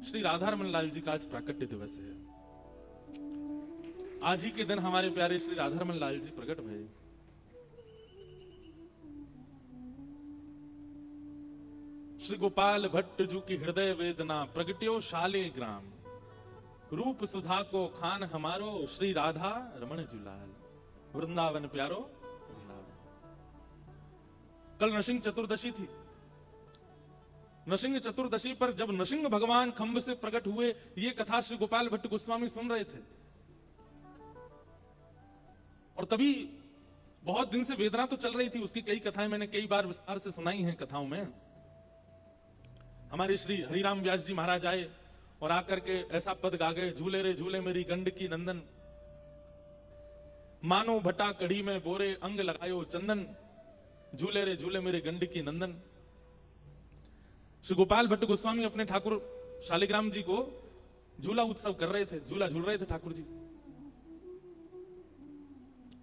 श्री राधा रमन लाल जी का आज प्राकट्य दिवस है। आज ही के दिन हमारे प्यारे श्री राधा रमन लाल जी प्रकट भये। श्री गोपाल भट्ट जू की हृदय वेदना प्रगट्यो शाले ग्राम, रूप सुधा को खान हमारो श्री राधा रमन जुलाल, वृंदावन प्यारो वृंदावन। कल नरसिंह चतुर्दशी थी। नरसिंह चतुर्दशी पर जब नरसिंह भगवान खंभ से प्रकट हुए, ये कथा श्री गोपाल भट्ट गोस्वामी सुन रहे थे और तभी बहुत दिन से वेदना तो चल रही थी। उसकी कई कथाएं मैंने कई बार विस्तार से सुनाई हैं कथाओं में। हमारे श्री हरिराम व्यास जी महाराज आए और आकर के ऐसा पद गा गए, झूले रे झूले मेरी गंड की नंदन, मानो भटा कड़ी में बोरे अंग लगायो चंदन, झूले रे झूले मेरे गंड की नंदन। श्री गोपाल भट्ट गोस्वामी अपने ठाकुर शालिग्राम जी को झूला उत्सव कर रहे थे, झूला झूल रहे थे। ठाकुर जी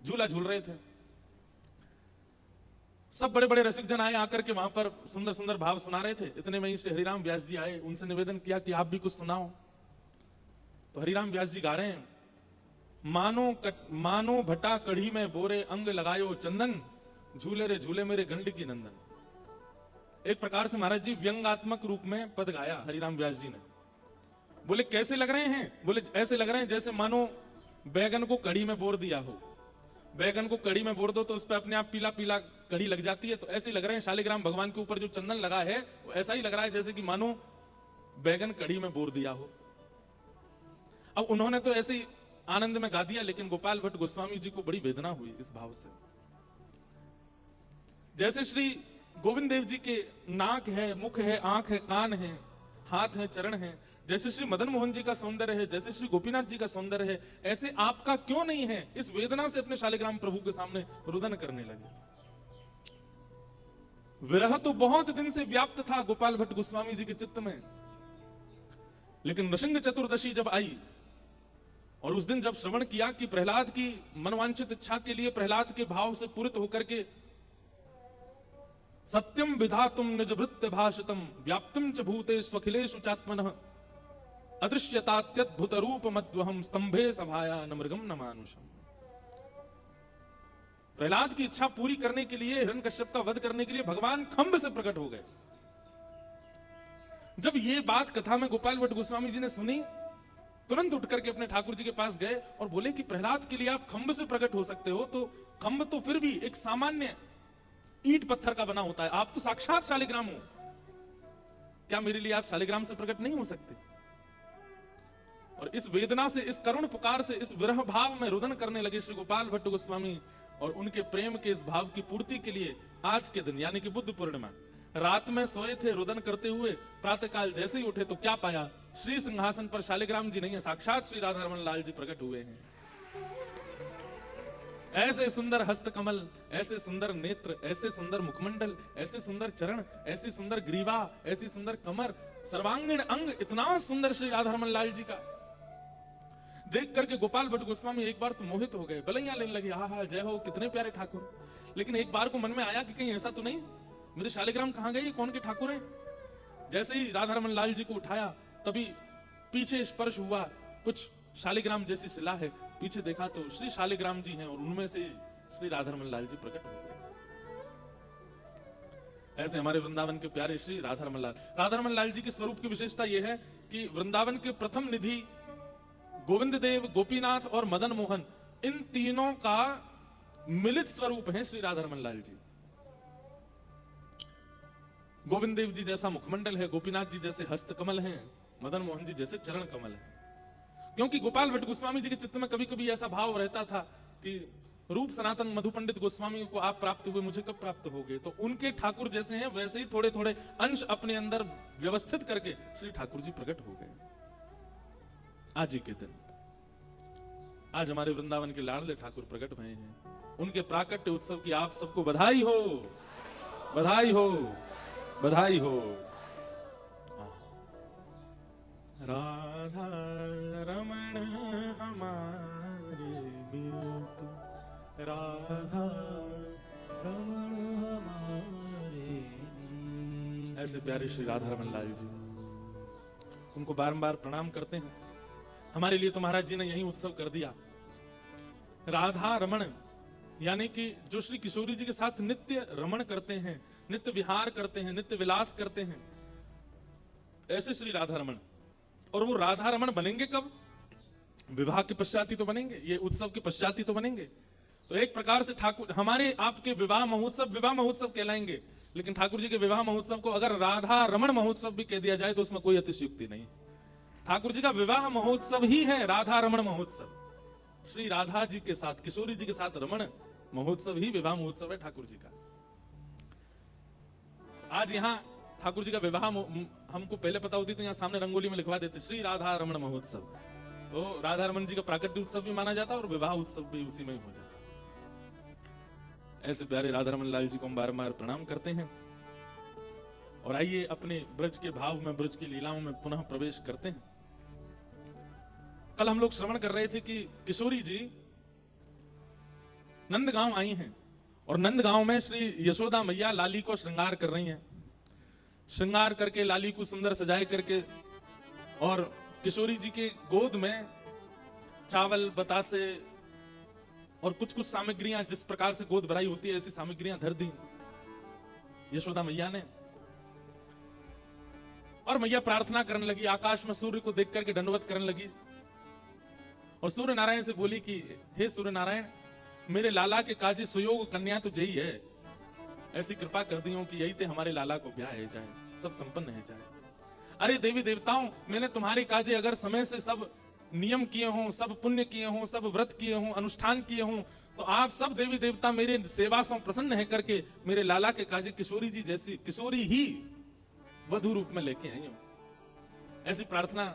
झूला झूल रहे थे। सब बड़े बड़े रसिक जन आए, आकर के वहां पर सुंदर सुंदर भाव सुना रहे थे। इतने में ही श्री हरिराम व्यास जी आए, उनसे निवेदन किया कि आप भी कुछ सुनाओ। तो हरिराम व्यास जी गा रहे हैं, मानो भटा कढ़ी में बोरे अंग लगायो चंदन, झूले रे झूले मेरे गंड की नंदन। एक प्रकार से महाराज जी व्यंगात्मक रूप में पद गाया हरिराम व्यास जी ने। बोले कैसे लग रहे हैं? बोले ऐसे लग रहे हैं जैसे मानो बैगन को कढ़ी में बोर दिया हो। बैगन को कढ़ी में बोर दो तो उस पर अपने आप पीला पीला कढ़ी लग जाती है, तो ऐसे ही लग रहे हैं शालिग्राम भगवान के ऊपर जो चंदन लगा है वो ऐसा ही लग रहा है जैसे कि मानो बैगन कढ़ी में बोर दिया हो। अब उन्होंने तो ऐसे ही आनंद में गा दिया, लेकिन गोपाल भट्ट गोस्वामी जी को बड़ी वेदना हुई इस भाव से। जैसे श्री गोविंद देव जी के नाक है, मुख है, आंख है, कान है, हाथ है, चरण है। जैसे श्री मदन मोहन जी का सौंदर्य है, जैसे श्री गोपीनाथ जी का सौंदर्य है, ऐसे आपका क्यों नहीं है? इस वेदना से अपने शालिग्राम प्रभु के सामने रुदन करने लगे। विरह तो बहुत दिन से व्याप्त था गोपाल भट्ट गोस्वामी जी के चित्त में, लेकिन नृसिंह चतुर्दशी जब आई और उस दिन जब श्रवण किया कि प्रहलाद की मनवांछित इच्छा के लिए प्रहलाद के भाव से पूरित होकर के सत्यम विधातुम निज वृत्त भाषितम व्याप्तिम च भूतेष्वखिलेषु चात्मनः अदृश्यतात्यद्भुत रूप मद्वहम स्तंभे सभाया न मृगम न मानुषम। प्रहलाद की इच्छा पूरी करने के लिए, हिरण्यकश्यप का वध करने के लिए भगवान खंभ से प्रकट हो गए। जब ये बात कथा में गोपाल भट्ट गोस्वामी जी ने सुनी, तुरंत उठ करके अपने ठाकुर जी के पास गए और बोले कि प्रहलाद के लिए आप खंभ से प्रकट हो सकते हो, तो खंभ तो फिर भी एक सामान्य ईंट पत्थर का बना होता है, आप तो साक्षात शालिग्राम हो, क्या मेरे लिए आप शालिग्राम से प्रकट नहीं हो सकते? और इस वेदना से, इस करुण पुकार से, इस विरह भाव में रुदन करने लगे श्री गोपाल भट्ट गोस्वामी। और उनके प्रेम के इस भाव की पूर्ति के लिए आज के दिन यानी कि बुद्ध पूर्णिमा, रात में सोए थे रुदन करते हुए, प्रातःकाल जैसे ही उठे तो क्या पाया? श्री सिंहासन पर शालिग्राम जी नहीं है, साक्षात श्री राधा रमन लाल जी प्रकट हुए हैं। ऐसे सुंदर हस्त कमल, ऐसे सुंदर नेत्र, ऐसे सुंदर मुखमंडल, ऐसे सुंदर चरण, ऐसी सुंदर ग्रीवा, ऐसी सुंदर कमर, सर्वांगीण अंग, इतना सुंदर श्री राधा रमन लाल जी का देख करके गोपाल भट्ट गोस्वामी एक बार तो मोहित हो गए, बलैया लेने लगे, हा जय हो, कितने प्यारे ठाकुर। लेकिन एक बार को मन में आया कि कहीं ऐसा तो नहीं मेरे शालिग्राम कहां गए, कौन के ठाकुर हैं? जैसे ही राधा रमन लाल जी को उठाया तभी पीछे स्पर्श हुआ, कुछ शालिग्राम जैसी शिला है, पीछे देखा तो श्री शालिग्राम जी हैं और उनमें से श्री राधा रमन लाल जी प्रकट हो गए। ऐसे हमारे वृंदावन के प्यारे श्री राधा रमन लाल, राधा रमन लाल जी के स्वरूप की विशेषता यह है कि वृंदावन के प्रथम निधि गोविंद देव, गोपीनाथ और मदन मोहन, इन तीनों का मिलित स्वरूप है श्री राधा रमन लाल जी। गोविंद देव जी जैसा मुखमंडल है, गोपीनाथ जी जैसे हस्त कमल हैं, मदन मोहन जी जैसे चरण कमल हैं। क्योंकि गोपाल भट्ट गोस्वामी जी के चित्त में कभी कभी ऐसा भाव रहता था कि रूप सनातन मधु पंडित गोस्वामी को आप प्राप्त हुए, मुझे कब प्राप्त होगे? तो उनके ठाकुर जैसे हैं वैसे ही थोड़े थोड़े अंश अपने अंदर व्यवस्थित करके श्री ठाकुर जी प्रकट हो गए आज ही के दिन। आज हमारे वृंदावन के लाडले ठाकुर प्रकट भये हैं। उनके प्राकट्य उत्सव की आप सबको बधाई हो, बधाई हो, बधाई हो। राधा रमण हमारे मीत, राधा रमण हमारे मीत। ऐसे प्यारे श्री राधा रमन लाल जी। उनको बारंबार प्रणाम करते हैं। हमारे लिए तो महाराज जी ने यही उत्सव कर दिया। राधा रमण यानी कि जो श्री किशोरी जी के साथ नित्य रमण करते हैं, नित्य विहार करते हैं, नित्य विलास करते हैं, ऐसे श्री राधा रमण। और वो राधा रमण बनेंगे कब? विवाह के पश्चात ही तो बनेंगे, ये उत्सव के पश्चात ही तो बनेंगे। तो एक प्रकार से ठाकुर हमारे आपके विवाह महोत्सव कहलाएंगे, लेकिन ठाकुर जी के विवाह महोत्सव को अगर राधा रमण महोत्सव भी कह दिया जाए तो उसमें कोई अतिशयोक्ति नहीं। ठाकुर जी का विवाह महोत्सव ही है राधा रमण महोत्सव। श्री राधा जी के साथ, किशोरी जी के साथ रमण महोत्सव ही विवाह महोत्सव है ठाकुर जी का। आज यहाँ ठाकुर जी का विवाह हमको पहले पता होती तो यहाँ सामने रंगोली में लिखवा देते श्री राधा रमण महोत्सव। तो राधा रमण जी का प्राकट्य उत्सव भी माना जाता और विवाह उत्सव भी उसी में ही हो जाता। ऐसे प्यारे राधा रमन लाल जी को हम बार-बार प्रणाम करते हैं। और आइए अपने ब्रज के भाव में, ब्रज की लीलाओं में पुनः प्रवेश करते हैं। कल हम लोग श्रवण कर रहे थे कि किशोरी जी नंदगांव आई हैं और नंदगांव में श्री यशोदा मैया लाली को श्रृंगार कर रही हैं। श्रृंगार करके लाली को सुंदर सजाए करके और किशोरी जी के गोद में चावल, बतासे और कुछ कुछ सामग्रियां, जिस प्रकार से गोद भराई होती है ऐसी सामग्रियां धर दी यशोदा मैया ने। और मैया प्रार्थना करने लगी, आकाश में सूर्य को देख करके दंडवत करने लगी और सूर्य नारायण से बोली कि हे सूर्य नारायण, मेरे लाला के काजे सुयोग कन्या तो जही है, ऐसी कृपा कर दी हो कि यही ते हमारे लाला को ब्याह है जाए, सब संपन्न है जाए। अरे देवी देवताओं, मैंने तुम्हारे काजे अगर समय से सब नियम किए हों, सब पुण्य किए हों, सब व्रत किए हों, अनुष्ठान किए हों, तो आप सब देवी देवता मेरे सेवा से प्रसन्न है करके मेरे लाला के काजे किशोरी जी जैसी किशोरी ही वधु रूप में लेके आई हो। ऐसी प्रार्थना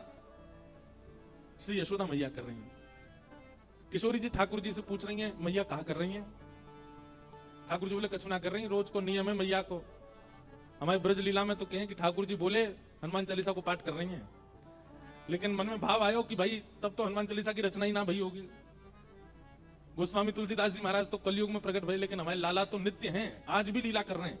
श्री यशोदा मैया कर रही हैं। किशोरी जी ठाकुर जी से पूछ रही हैं, मैया कहा कर रही हैं? ठाकुर जी बोले कछु ना कर रही, रोज को नियम है मैया को। हमारे ब्रज लीला में तो कहें कि ठाकुर जी बोले हनुमान चालीसा को पाठ कर रही हैं, लेकिन मन में भाव आयो कि भाई तब तो हनुमान चालीसा की रचना ही ना भई होगी। गोस्वामी तुलसीदास जी महाराज तो कलयुग में प्रकट भई, लेकिन हमारे लाला तो नित्य हैं, आज भी लीला कर रहे हैं।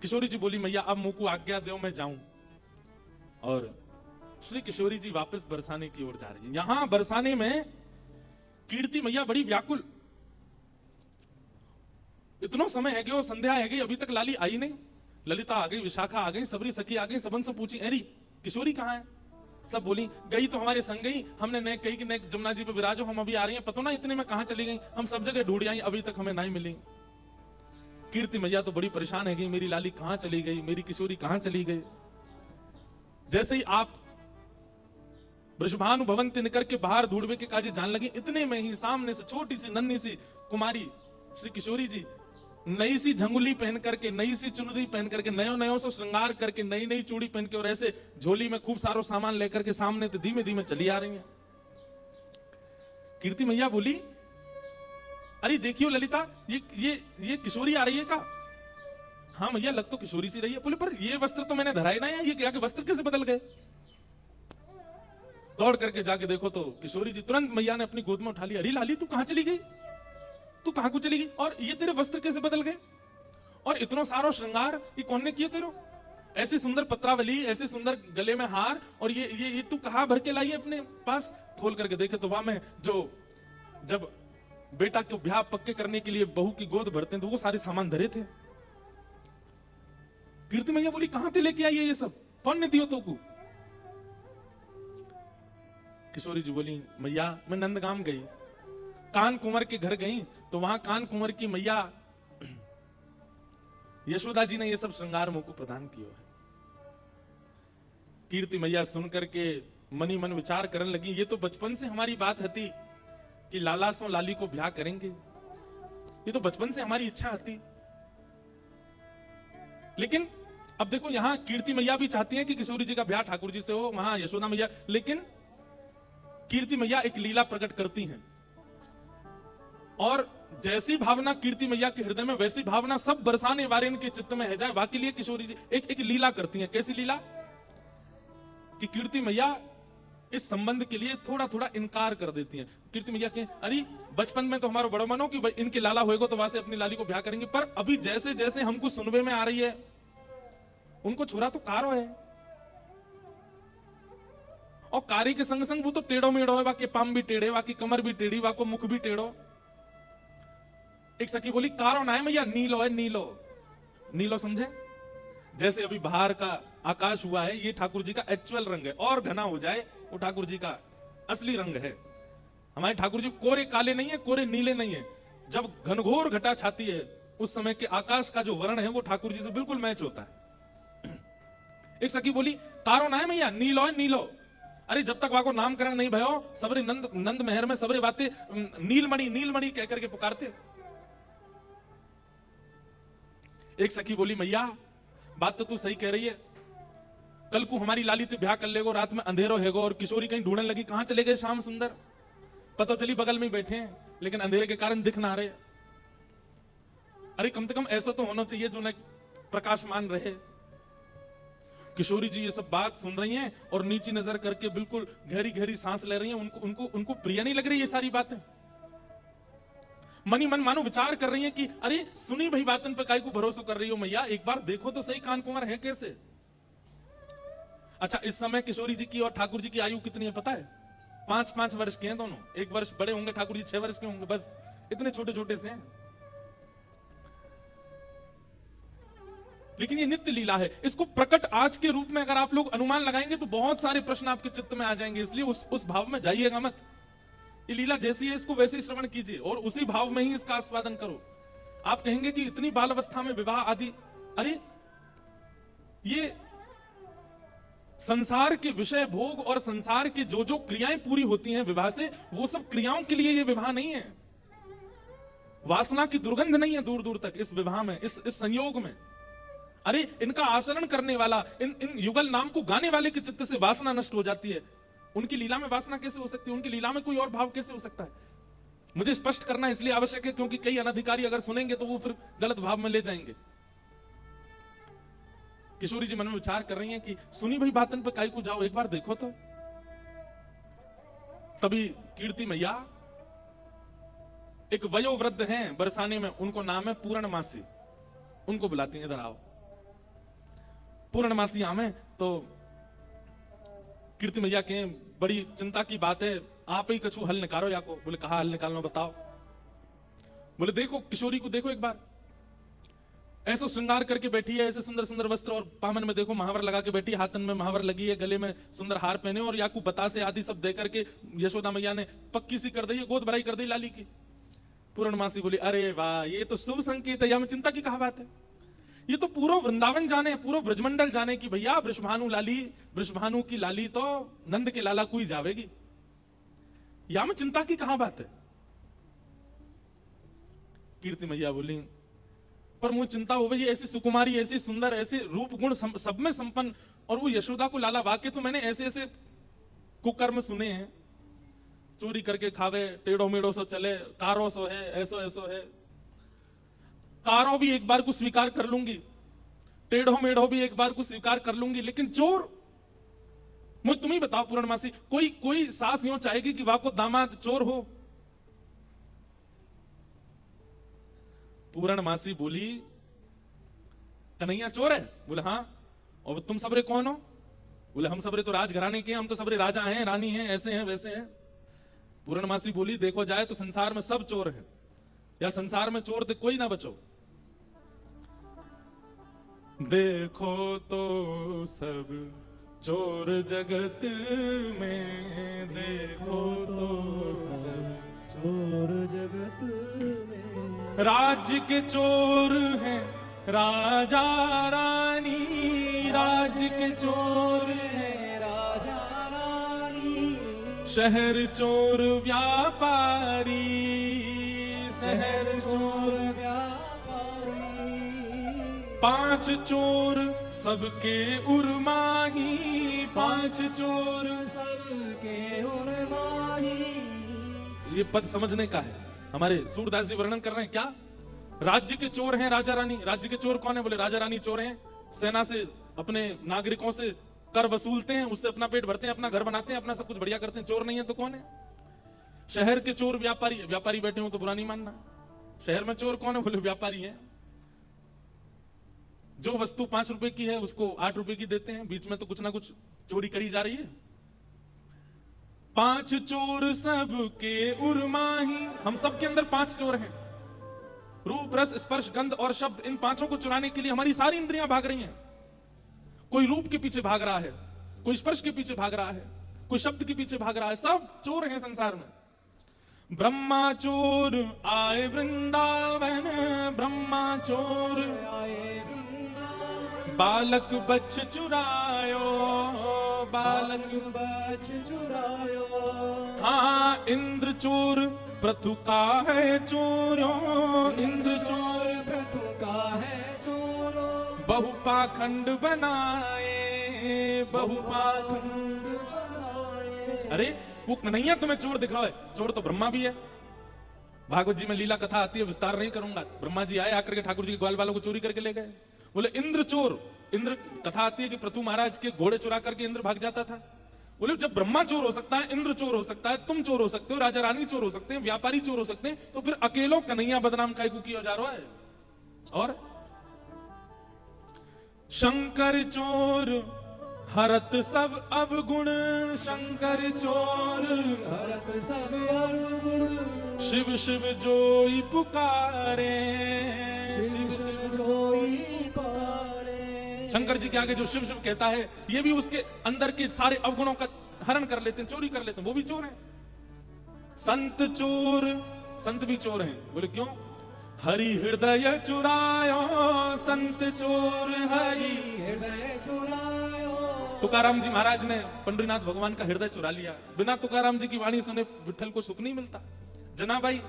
किशोरी जी बोली, मैया अब मुझको आज्ञा दो मैं जाऊं। और श्री किशोरी जी वापस बरसाने की ओर जा रही है। यहां बरसाने में कीर्ति मैया बड़ी व्याकुल, इतना समय है कि वो संध्या है गई, अभी तक लाली आई नहीं। ललिता आ गई, विशाखा आ गई, सबरी सखी आ गई, सबन से पूछी अरे किशोरी कहाँ है? सब बोली गई तो हमारे संग गई, हमने ने कही कि जमुना जी पे विराजो, हम अभी आ रही हैं, पता ना इतने में कहां चली गई, हम सब जगह ढूंढ आई, अभी तक हमें नहीं मिली। कीर्ति मैया तो बड़ी परेशान है गई, मेरी लाली कहां चली गई, मेरी किशोरी कहां चली गई। जैसे ही आप वृषभानु भवन निकल के बाहर ढूंढवे के काजे जान लगे, इतने में ही सामने से छोटी सी नन्ही सी कुमारी श्री किशोरी जी नई सी झंगुली पहन करके, नई सी चुनरी पहन करके, नयो नयो से श्रृंगार करके, नई नई चूड़ी पहन के और ऐसे झोली में खूब सारो सामान लेकर के सामने तो धीमे धीमे चली आ रही हैं। कीर्ति मैया बोली, अरे देखियो ललिता, ये किशोरी आ रही है का? हाँ मैया, लग तो किशोरी सी रही है। बोले पर ये वस्त्र तो मैंने धराए ना है, ये क्या के वस्त्र कैसे बदल गए? दौड़ करके जाके देखो तो किशोरी जी, तुरंत मैया ने अपनी गोद में उठा लिया। अरे लाली तू कहां चली गई, तू कहां को चली गई, और ये तेरे वस्त्र कैसे बदल गए, और इतना सारो श्रृंगार ये कौन ने किया तेरो? ऐसी सुंदर पत्रावली, ऐसे सुंदर गले में हार, और ये तू कहां भर के लाई है अपने पास? खोल करके देखे तो वहां में जो जब बेटा को ब्याह पक्के करने के लिए बहू की गोद भरते हैं तो वो सारे सामान धरे थे। कीर्ति मैया बोली, कहां से लेके आई है ये सब, कौन ने दियो तो को? किशोरी जी बोली, मैया मैं नंदगाम गई, कान कुंवर के घर गई, तो वहां कान कुंवर की मैया यशोदा जी ने ये सब श्रृंगार मुझ को प्रदान किया है। कीर्ति मैया सुन करके मनी मन विचार करने लगी, ये तो बचपन से हमारी बात थी कि लाला सो लाली को ब्याह करेंगे, ये तो बचपन से हमारी इच्छा थी। लेकिन अब देखो यहां कीर्ति मैया भी चाहती है कि किशोरी जी का ब्याह ठाकुर जी से हो, वहां यशोदा मैया, लेकिन कीर्ति मैया एक लीला प्रकट करती हैं, और जैसी भावना कीर्ति मैया के हृदय में वैसी भावना सब बरसाने वाले के चित्त में है जाए। वाकई लिए किशोरी जी एक लीला करती हैं। कैसी लीला? कि कीर्ति मैया इस संबंध के लिए थोड़ा थोड़ा इनकार कर देती हैं। कीर्ति मैया के अरे बचपन में तो हमारा बड़ो मनो कि इनके लाला होएगो तो वहां से अपनी लाली को ब्याह करेंगे, पर अभी जैसे जैसे हमको सुनवे में आ रही है उनको छोरा तो कारो है, और कारी के संग संग वो तो टेढ़ो मेढ़ो है, वाके पाम भी टेढ़े, वाकी कमर भी टेढ़ी, वाको मुख भी टेढ़ो। एक सखी बोली कारो ना है मैया, नीलो है, नीलो नीलो समझे, जैसे अभी बाहर का आकाश हुआ है ये ठाकुर जी का एक्चुअल रंग है, और घना हो जाए वो ठाकुर जी का असली रंग है। हमारे ठाकुर जी कोरे काले नहीं है, कोरे नीले नहीं है। जब घनघोर घटा छाती है उस समय के आकाश का जो वर्ण है वो ठाकुर जी से बिल्कुल मैच होता है। एक सखी बोली कारो ना है मैया, नीलो है, नीलो। अरे जब तक वहां को नामकरण नहीं भयो सबरे नंद महर में सबरे बातें नीलमणि नीलमणि कह करके पुकारते। एक सखी बोली मैया बात तो तू सही कह रही है, कल को हमारी लाली ते ब्याह कर लेगो, रात में अंधेरो हैगो और किशोरी कहीं ढूंढने लगी कहां चले गए श्याम सुंदर, पता चली बगल में बैठे हैं लेकिन अंधेरे के कारण दिख ना रहे। अरे कम से कम ऐसा तो होना चाहिए जो न प्रकाशमान रहे। किशोरी जी ये सब बात सुन रही हैं और नीची नजर करके बिल्कुल गहरी गहरी सांस ले रही हैं। उनको उनको उनको प्रिय नहीं लग रही ये सारी बातें। मनी मन मानो विचार कर रही हैं कि अरे सुनी भाई बातन पे काई को भरोसा कर रही हो मैया, एक बार देखो तो सही कान कुंवर है कैसे। अच्छा इस समय किशोरी जी की और ठाकुर जी की आयु कितनी है पता है? 5-5 वर्ष के हैं दोनों। एक वर्ष बड़े होंगे, ठाकुर जी 6 वर्ष के होंगे, बस इतने छोटे छोटे से हैं। लेकिन ये नित्य लीला है, इसको प्रकट आज के रूप में अगर आप लोग अनुमान लगाएंगे तो बहुत सारे प्रश्न आपके चित्त में आ जाएंगे, इसलिए उस भाव में जाइएगा मत। ये लीला जैसी है इसको वैसे ही श्रवण कीजिए और उसी भाव में ही इसका आस्वादन करो। आप कहेंगे कि इतनी बाल अवस्था में विवाह आदि, अरे ये संसार के विषय भोग और संसार की जो जो क्रियाएं पूरी होती हैं विवाह से, वो सब क्रियाओं के लिए ये विवाह नहीं है। वासना की दुर्गंध नहीं है दूर दूर तक इस विवाह में, इस संयोग में। अरे इनका आचरण करने वाला, इन युगल नाम को गाने वाले के चित्त से वासना नष्ट हो जाती है। उनकी लीला में वासना कैसे हो सकती है? उनकी लीला में कोई और भाव कैसे हो सकता है? मुझे स्पष्ट करना इसलिए आवश्यक है क्योंकि कई अनधिकारी अगर सुनेंगे तो वो फिर गलत भाव में ले जाएंगे। किशोरी जी मन में विचार कर रही हैं कि सुनी भाई बातन पे काई को जाओ, एक बार देखो तो। तभी कीर्ति मैया एक वयोवृद्ध हैं बरसाने में, उनको नाम है पूर्णमासी, उनको बुलाती हैं इधर आओ। पूर्णमासी आमे तो कीर्ति मैया के बड़ी चिंता की बात है, आप ही कछु हल निकालो या को। बोले कहा हल निकालना बताओ। बोले देखो किशोरी को देखो एक बार, ऐसा श्रृंगार करके बैठी है, ऐसे सुंदर सुंदर वस्त्र और पामन में देखो महावर लगा के बैठी, हाथन में महावर लगी है, गले में सुंदर हार पहने और याकू बतासे आदि सब दे करके यशोदा मैया ने पक्की सी कर दी है, गोद भराई कर दी लाली की। पूर्णमासी बोली अरे वाह ये तो शुभ संकेत है, या में चिंता की कहा बात है। ये तो पूरा वृंदावन जाने, पूरा ब्रजमंडल जाने की भैया वृषभानु लाली, वृषभानु की लाली तो नंद के लाला को ही जावेगी, या में चिंता की कहा बात है। कीर्ति मैया बोली पर मुझे चिंता हो गई, ऐसी सुकुमारी, ऐसी सुंदर, ऐसे रूप गुण सब में संपन्न, और वो यशोदा को लाला वाके तो मैंने ऐसे ऐसे कुकर्म सुने हैं, चोरी करके खावे, टेढ़ो मेढ़ो सो चले, कारो सो है, ऐसो ऐसो है। कारो भी एक बार को स्वीकार कर लूंगी, टेढ़ो मेढ़ो भी एक बार को स्वीकार कर लूंगी, लेकिन चोर, मुझे तुम ही बताओ पूर्णमासी, कोई सास यूं चाहेगी कि वहां को दामाद चोर हो? पूर्णमासी बोली कन्हैया चोर है? बोले हाँ। और तुम सबरे कौन हो? बोले हम सबरे तो राजघराने के हैं, हम तो सबरे राजा हैं, रानी हैं, ऐसे हैं वैसे हैं। पूर्णमासी बोली देखो जाए तो संसार में सब चोर है, या संसार में चोर तो कोई ना बचो। देखो तो सब चोर जगत में, देखो तो सब चोर जगत में, राज्य के चोर हैं राजा रानी, राज्य के चोर हैं राजा रानी, शहर चोर व्यापारी, शहर चोर व्यापारी, 5 चोर सबके उर्माही, 5 चोर सबके उर्माही। ये पद समझने का है, हमारे सूरदास जी वर्णन कर रहे हैं क्या? राज्य के चोर हैं राजा रानी। राज्य के चोर कौन है? बोले राजा रानी चोर हैं, सेना से अपने नागरिकों से कर वसूलते हैं, उससे अपना पेट भरते हैं, अपना घर बनाते हैं, अपना सब कुछ बढ़िया करते हैं। चोर नहीं है तो कौन है? शहर के चोर व्यापारी, व्यापारी बैठे हो तो बुरा नहीं मानना। शहर में चोर कौन है? बोले व्यापारी है। जो वस्तु 5 रुपए की है उसको 8 रुपए की देते हैं, बीच में तो कुछ ना कुछ चोरी करी जा रही है। 5 चोर सबके उर्माही, हम सबके अंदर 5 चोर हैं। रूप, रस, स्पर्श, गंध और शब्द, इन 5 को चुराने के लिए हमारी सारी इंद्रियां भाग रही हैं। कोई रूप के पीछे भाग रहा है, कोई स्पर्श के पीछे भाग रहा है, कोई शब्द के पीछे भाग रहा है। सब चोर हैं संसार में। ब्रह्मा चोर आए वृंदावन, ब्रह्मा चोर आए वृंदावन, बालक बच्च चुरायो, बालक बच चुरायो। हाँ इंद्र चोर प्रथु का है चोरो, इंद्र चोर प्रथु का है चोरो, बहुपाखंड बनाए, बहुपाखंड बनाए। अरे वो कन्हैया तुम्हें चोर दिख रहा है, चोर तो ब्रह्मा भी है। भागवत जी में लीला कथा आती है, विस्तार नहीं करूंगा। ब्रह्मा जी आए, आकर के ठाकुर जी के ग्वाल वालों को चोरी करके ले गए। बोले इंद्र चोर, इंद्र कथा आती है कि पृथु महाराज के घोड़े चुरा करके इंद्र भाग जाता था। बोले जब ब्रह्मा चोर हो सकता है, इंद्र चोर हो सकता है, तुम चोर हो सकते हो, राजा रानी चोर हो सकते हैं, व्यापारी चोर हो सकते हैं, तो फिर अकेलो कन्हैया बदनाम काय को किया जा रहा है। और शंकर चोर हरत सब अवगुण, शंकर चोर हरत सब अवगुण, शिव शिव जोई पुकारे, शिव शिव जोई पारे। शंकर जी के आगे जो शिव शिव कहता है, ये भी उसके अंदर के सारे अवगुणों का हरण कर लेते हैं, चोरी कर लेते हैं, वो भी चोर हैं। संत चोर, संत भी चोर हैं। बोले क्यों? हरि हृदय चुरायो, संत चोर हरि हृदय चुरायो। तुकाराम जी महाराज ने पंडरीनाथ भगवान का हृदय चुरा लिया। बिना तुकाराम जी की वाणी सुने विठल को सुख नहीं मिलता। जनाबाई,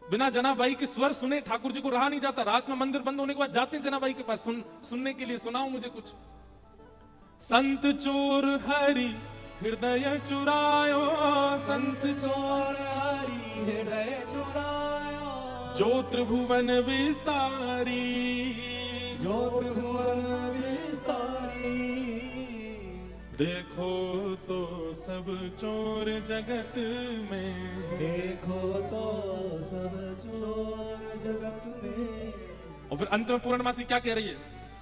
बिना जनाबाई के स्वर सुने ठाकुर जी को रहा नहीं जाता। रात में मंदिर बंद होने के बाद जाते हैं जनाबाई के पास, सुनने के लिए, सुनाओ मुझे कुछ। संत चोर हरि हृदय चुरायो, संत चोर हरि हृदय चुरायो। जो त्रिभुवन विस्तारी, जो त्रिभुवन विस्तारी। देखो तो सब चोर जगत में, देखो तो सब चोर जगत में। और फिर अंत में पूर्णमासी क्या कह रही है?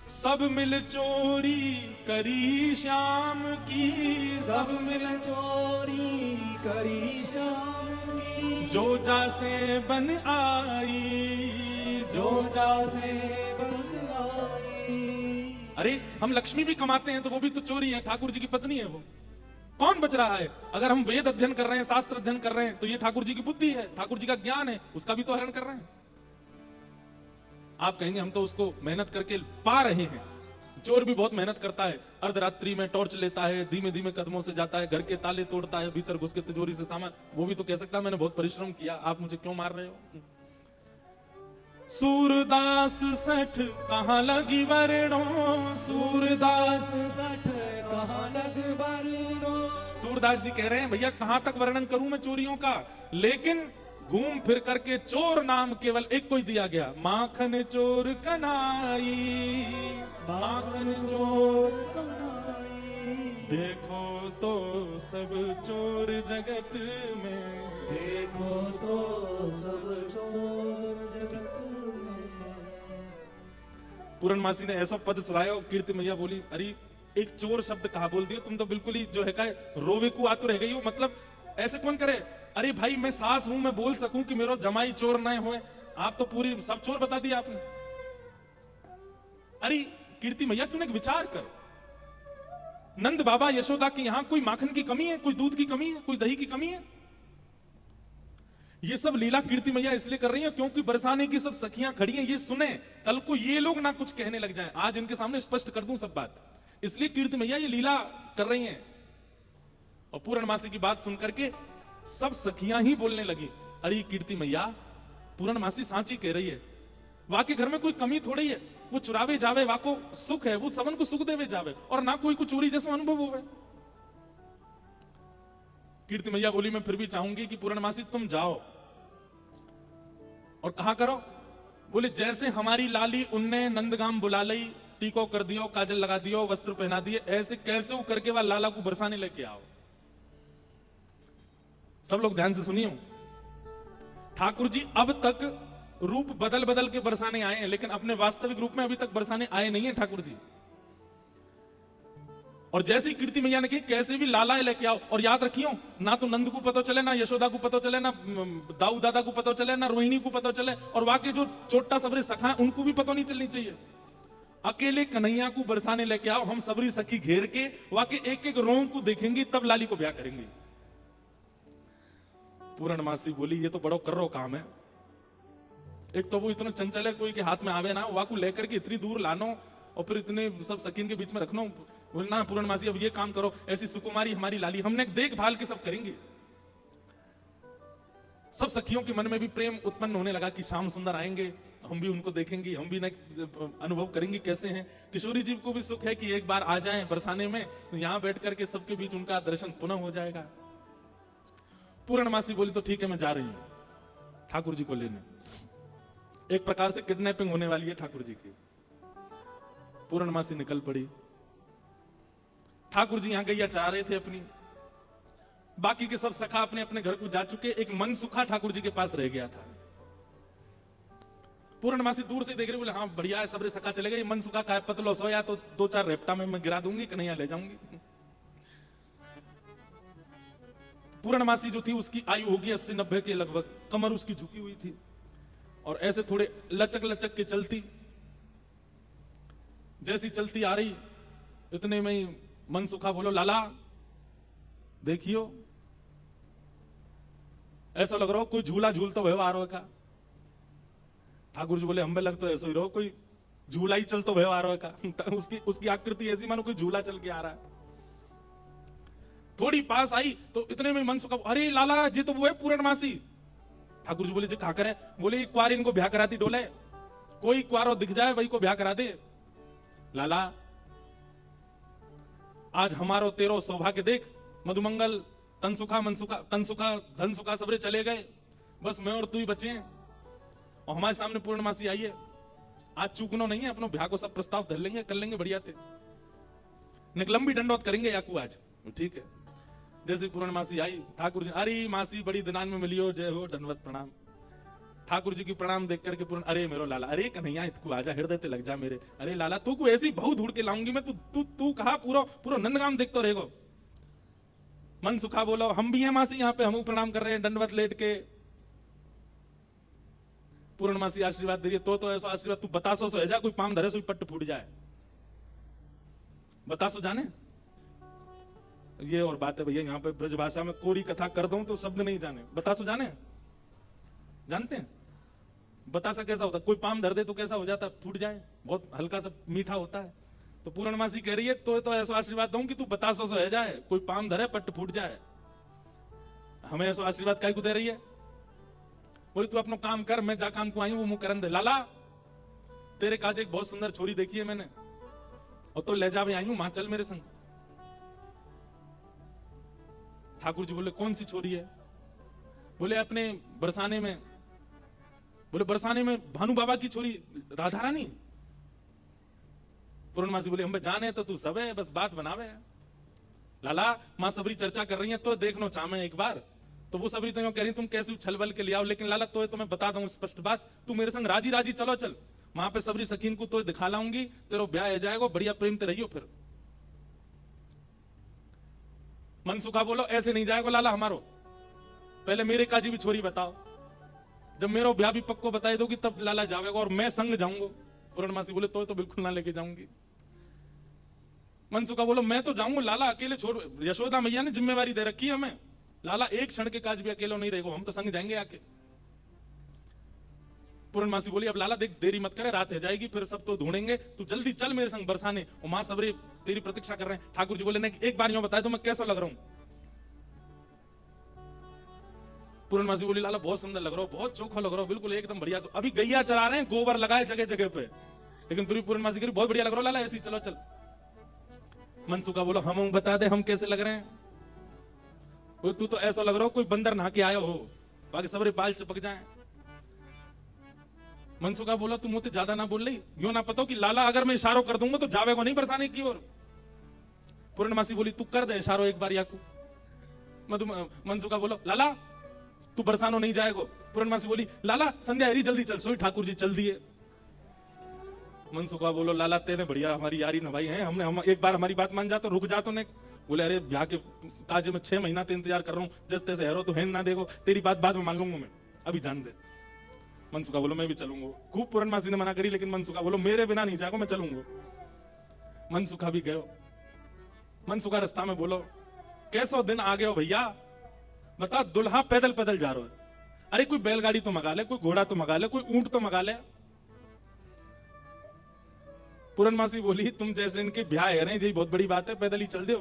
सब मिल चोरी करी श्याम की, सब मिल चोरी करी श्याम की। जो जासे बन आई, जो जासे बन आई। अरे हम लक्ष्मी भी कमाते हैं तो वो भी तो चोरी है, ठाकुर जी की पत्नी है वो। कौन बच रहा है? अगर हम वेद अध्ययन कर रहे हैं, शास्त्र अध्ययन कर रहे हैं, तो ये ठाकुर जी की बुद्धि है, ठाकुर जी का ज्ञान है, उसका भी तो हरण कर रहे हैं। आप कहेंगे हम तो उसको मेहनत करके पा रहे हैं। चोर भी बहुत मेहनत करता है, अर्धरात्रि में टॉर्च लेता है, धीमे धीमे कदमों से जाता है, घर के ताले तोड़ता है, भीतर घुस के तिजोरी से सामान, वो भी तो कह सकता है मैंने बहुत परिश्रम किया, आप मुझे क्यों मार रहे हो? सूरदास सठ कहाँ लगी वरणो, सूरदास सठ कहाँ लग वरणो। सूरदास जी कह रहे हैं भैया कहां तक वर्णन करूं मैं चोरियों का, लेकिन घूम फिर करके चोर नाम केवल एक को ही दिया गया, माखन चोर कनाई, माखन चोर कनाई। देखो तो सब चोर जगत में, देखो तो सब चोर जगत में। पूर्णमासी ने ऐसा पद सुनाया और कीर्ति मैया बोली अरे एक चोर शब्द कहा बोल दिया तुम तो, बिल्कुल ही जो है का रोवे को आतुर रह गई हो। मतलब ऐसे कौन करे? अरे भाई मैं सास हूं, मैं बोल सकूं कि मेरा जमाई चोर ना होए, आप तो पूरी सब चोर बता दिया आपने। अरे कीर्ति मैया तूने एक विचार कर, नंद बाबा यशोदा के यहां कोई माखन की कमी है, कोई दूध की कमी है, कोई दही की कमी है? ये सब लीला कीर्ति मैया इसलिए कर रही है क्योंकि बरसाने की सब सखियां खड़ी हैं, ये सुने, कल को ये लोग ना कुछ कहने लग जाएं। आज इनके सामने स्पष्ट कर दूं सब बात, इसलिए कीर्ति मैया ये लीला कर रही हैं। और पूर्णमासी की बात सुनकर के सब सखियां ही बोलने लगी, अरे कीर्ति मैया पूर्णमासी सांची कह रही है, वाके घर में कोई कमी थोड़ी है, वो चुरावे जावे वाको सुख है, वो सबन को सुख देवे जावे, और ना कोई को चोरी जैसा अनुभव होवे। कीर्ति मैया बोली मैं फिर भी चाहूंगी कि पूर्णमासी तुम जाओ और कहा करो, बोले जैसे हमारी लाली उनने नंदगाम बुला लई, टीको कर दियो, काजल लगा दियो, वस्त्र पहना दिए, ऐसे कैसे वो करके वह लाला को बरसाने लेके आओ। सब लोग ध्यान से सुनियो, ठाकुर जी अब तक रूप बदल बदल के बरसाने आए हैं, लेकिन अपने वास्तविक रूप में अभी तक बरसाने आए नहीं है ठाकुर जी। और जैसी कीर्ति मैया ने कही कैसे भी लाला लेके आओ, और याद रखियो ना तो नंद को पता चले, ना यशोदा को पता चले, ना दाऊ दादा को पता चले, ना रोहिणी को पता चले, और वाकई जो छोटा सबरे सखा उनको भी पता नहीं चलनी चाहिए। अकेले कन्हैया को बरसाने लेके आओ, हम सबरी सखी घेर के वाकई एक एक रोम को देखेंगे, तब लाली को ब्याह करेंगे। पूर्णमासी बोली ये तो बड़ो कर्रो काम है, एक तो वो इतना चंचल है, कोई के हाथ में आवे ना, वाकू लेकर के इतनी दूर लानो और फिर इतने सब सकीन के बीच में रखना। बोलना पूर्णमासी अब ये काम करो, ऐसी सुकुमारी हमारी लाली, हमने देखभाल के सब करेंगे। सब सखियों के मन में भी प्रेम उत्पन्न होने लगा कि श्याम सुंदर आएंगे, हम भी उनको देखेंगे, हम भी अनुभव करेंगे कैसे हैं। किशोरी जी को भी सुख है कि एक बार आ जाएं बरसाने में, तो यहां बैठ करके सबके बीच उनका दर्शन पुनः हो जाएगा। पूर्णमासी बोली तो ठीक है, मैं जा रही हूं ठाकुर जी को लेने। एक प्रकार से किडनैपिंग होने वाली है ठाकुर जी की। पूर्णमासी निकल पड़ी। ठाकुर जी यहां गैया चाह रहे थे अपनी, बाकी के सब सखा अपने अपने घर को जा चुके, एक मनसुखा ठाकुर जी के पास रह गया था। पूर्णमासी दूर से देख रहे, बोले हाँ बढ़िया है, सबरे सखा चले गए, मनसुखा का पतलो सोया तो 2-4 रेपटा में मैं गिरा दूंगी, कन्हैया ले जाऊंगी। पूर्णमासी जो थी उसकी आयु होगी 80-90 के लगभग, कमर उसकी झुकी हुई थी और ऐसे थोड़े लचक लचक के चलती। जैसी चलती आ रही इतने में ही मनसुखा बोलो लाला देखियो, ऐसा लग रहा हो कोई झूला झूलता हुआ आ रहा का। ठाकुर जी बोले हमें लगता है ऐसा ही रहो, कोई झूला ही चलता हुआ आ रहा का। उसकी आकृति ऐसी मानो कोई झूला चल के आ रहा है। थोड़ी पास आई तो इतने में मनसुखा, अरे लाला जी तो वो है पूर्णमासी। ठाकुर जी बोले जी कहा करे, बोले एक क्वार इनको ब्याह कराती डोले, कोई क्वारो दिख जाए वही को ब्याह करा दे। लाला आज हमारो तेरो सौभाग्य देख, मधुमंगल तनसुखा मनसुखा तनसुखा धनसुखा सबरे चले गए, बस मैं और तू ही बचे हैं और हमारे सामने पूर्णमासी आई है। आज चूकनो नहीं है, अपनो ब्याह को सब प्रस्ताव धर लेंगे, कर लेंगे बढ़िया थे, निकलंबी दंडोत करेंगे याकू आज। ठीक है। जैसे पूर्णमासी आई, ठाकुर जी अरे मासी बड़ी दिनान में मिलियो, जय हो दंडवत प्रणाम। ठाकुर जी की प्रणाम देख करके पूर्ण, अरे मेरो लाला, अरे कन्हैया इतकू आजा, हृदय ते लग जा मेरे, अरे लाला तू को ऐसी बहु ढूंढ के लाऊंगी मैं, तू कहा पूरा पूरा नंदगाम देखते रहेगो। मनसुखा बोलो हम भी हैं मासी यहाँ पे, हम प्रणाम कर रहे हैं दंडवत लेट के। पूर्णमासी आशीर्वाद दे रही है, तो ऐसा आशीर्वाद तू बतासो से जा, कोई पाम धरे सो पट्ट फूट जाए, बतासो जाने। ये और बात है भैया, यहाँ पे ब्रजभाषा में कोरी कथा कर दूं तो शब्द नहीं जाने, बतासो जाने, जानते हैं बतासा कैसा होता है, कोई पाम धर दे तो कैसा हो जाता है, फूट जाए, बहुत हल्का सा मीठा होता है। तो पूर्णमासी कह रही है तो ऐसा आशीर्वाद दूं कि तू बतासो से हो जाए, कोई पाम धरे पट्ट फूट जाए। हमें ऐसा आशीर्वाद काय को दे रही है? बोले तू अपना काम कर, मैं जा काम को आई हूं वो मुंह करन दे। लाला तेरे काज एक बहुत सुंदर छोरी देखी है मैंने, और तो ले जावे आई हूं, मां चल मेरे संग। ठाकुर जी बोले कौन सी छोरी है? बोले अपने बरसाने में, बोले बरसाने में भानु बाबा की छोरी राधा रानी। पूर्णमासी बोले हम जाने तो तू सब है, बस बात बनावे। लाला मां सबरी चर्चा कर रही है तो देखनो चाहे एक बार, तो वो सबरी तो कह रही तुम कैसे छलबल के ले आओ, लेकिन लाला तो मैं बता दूं स्पष्ट बात, तू मेरे संग राजी राजी चलो चल, वहां पे सबरी सकीन को तो दिखा लाऊंगी, तेरा ब्याह हो जाएगा, बढ़िया प्रेम ते रहियो। फिर मनसुखा बोलो ऐसे नहीं जाएगा लाला हमारो, पहले मेरे काजी भी छोरी बताओ, जब मेरा ब्याह भी पक्को बताए दोगी तब लाला जाएगा और मैं संग जाऊंगा। पूर्णमासी बोले तो बिल्कुल ना लेके जाऊंगी। मनसुखा बोलो मैं तो जाऊंगा लाला, अकेले छोड़, यशोदा मैया ने जिम्मेवारी दे रखी है हमें, लाला एक क्षण के काज भी अकेले नहीं रहेगा, हम तो संग जाएंगे आके। पूर्णमासी बोली अब लाला देख देरी मत करे, रात हो जाएगी, फिर सब तो ढूंढेंगे, तू जल्दी चल मेरे संग बरसाने, और मां सबरे तेरी प्रतीक्षा कर रहे हैं। ठाकुर जी बोले नहीं एक बार यूं बताए तो मैं कैसा लग रहा हूं? पूर्णमासी बोली लाला बहुत सुंदर लग रहा हो, बहुत चोखा लग रहा हो, बिल्कुल एकदम बढ़िया। अभी गैया चला रहे हैं, गोबर लगाए जगह जगह पे, लेकिन फिर पूर्णमासी कह बहुत बढ़िया लग रहा हो लाला, ऐसी चलो चल। मनसुखा बोलो हम बता दे हम कैसे लग रहे हैं? तू तो ऐसा लग रहा हो कोई बंदर नहा के आया हो, बाकी सबरे बाल चिपक जाए। मनसुखा बोला तुम होते ज्यादा ना बोल रही, यो ना पता हो कि लाला अगर मैं इशारो कर दूंगा तो जावे को नहीं बरसाने की ओर। पूर्णमासी बोली तू कर दे इशारो एक बार याकू। मनसुखा बोलो लाला तू बरसानो नहीं जाएगो। पूर्णमासी बोली लाला संध्या हरी जल्दी चल, सोई ठाकुर जी चल दिए। मनसुखा बोलो लाला तेने बढ़िया हमारी यारी नभाई है, हम एक बार हमारी बात मान जा तो रुक जा तो ने। बोले अरे ब्याह के काज में 6 महीना ते इंतजार कर रहा हूँ, जस तैसे हेरो तो हैन ना देखो, तेरी बात बाद में मान लूंगा मैं, अभी जान दे। मनसुखा बोलो मैं भी चलूंगा। खूब पूर्णमासी ने मना करी लेकिन मनसुखा बोलो मेरे बिना नहीं जाएगा, मैं चलूंगा। मनसुखा भी गयो। मनसुखा रास्ता में बोलो कैसो दिन आ गए हो भैया, बता दुल्हा पैदल पैदल जा रहा है, अरे कोई बैलगाड़ी तो मंगा ले, कोई घोड़ा तो मंगा ले, कोई ऊंट तो मंगा ले। पूर्णमासी बोली तुम जैसे इनके ब्याह है रहे यही बहुत बड़ी बात है, पैदल ही चल दो।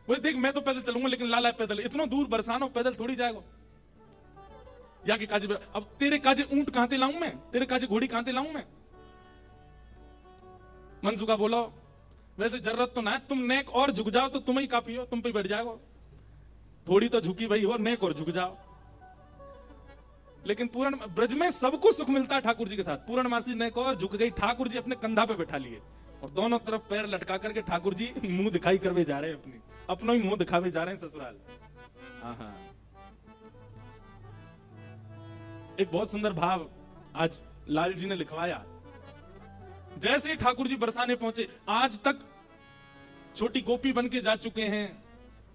बोले देख मैं तो पैदल चलूंगा लेकिन लाला पैदल, इतना दूर बरसानो पैदल थोड़ी जाएगा। या के काजे अब तेरे काजे ऊंट कहां ते लाऊं मैं, तेरे काजे घोड़ी कहां ते लाऊं मैं। मनसुखा बोलो वैसे जरूरत तो ना है, तुम नेक और झुक जाओ तो तुम ही काफी हो, तुम पे बैठ जाओ, थोड़ी तो झुकी भाई हो, नेक और झुक जाओ। लेकिन पूर्ण ब्रज में सबको सुख मिलता है ठाकुर जी के साथ। पूर्णमासी नेक और झुक गई, ठाकुर जी अपने कंधा पे बैठा लिए और दोनों तरफ पैर लटका करके ठाकुर जी मुंह दिखाई करवे जा रहे हैं, अपना ही मुंह दिखावे जा रहे हैं ससुराल। हाँ एक बहुत सुंदर भाव आज लाल जी ने लिखवाया। जैसे ही ठाकुर जी बरसाने पहुंचे, आज तक छोटी गोपी बन के जा चुके हैं,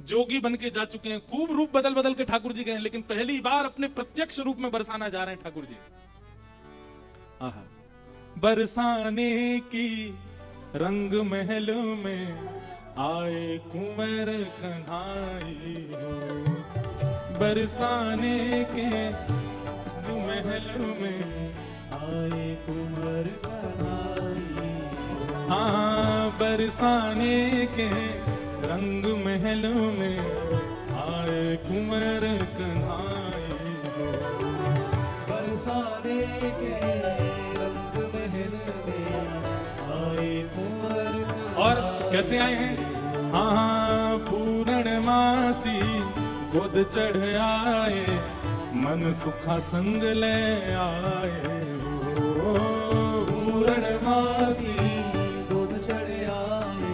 जोगी बन के जा चुके हैं, खूब रूप बदल बदल के ठाकुर जी गए, लेकिन पहली बार अपने प्रत्यक्ष रूप में बरसाना जा रहे हैं ठाकुर जी। आहा बरसाने की रंग महल में आए कुंवर कन्हाई हो, बरसाने के महल में आए कुंवर कन्हाई। हाँ बरसाने के रंग महल में आए कुंवर कन्हाई हो, बरसाने के रंग महल में आए कुंवर कन्हाई। और कैसे आए हैं? हाँ पूर्णमासी गोद चढ़ आए, मन सुखा संग ले आए हो, पूर्णमासी गोद चढ़ आए,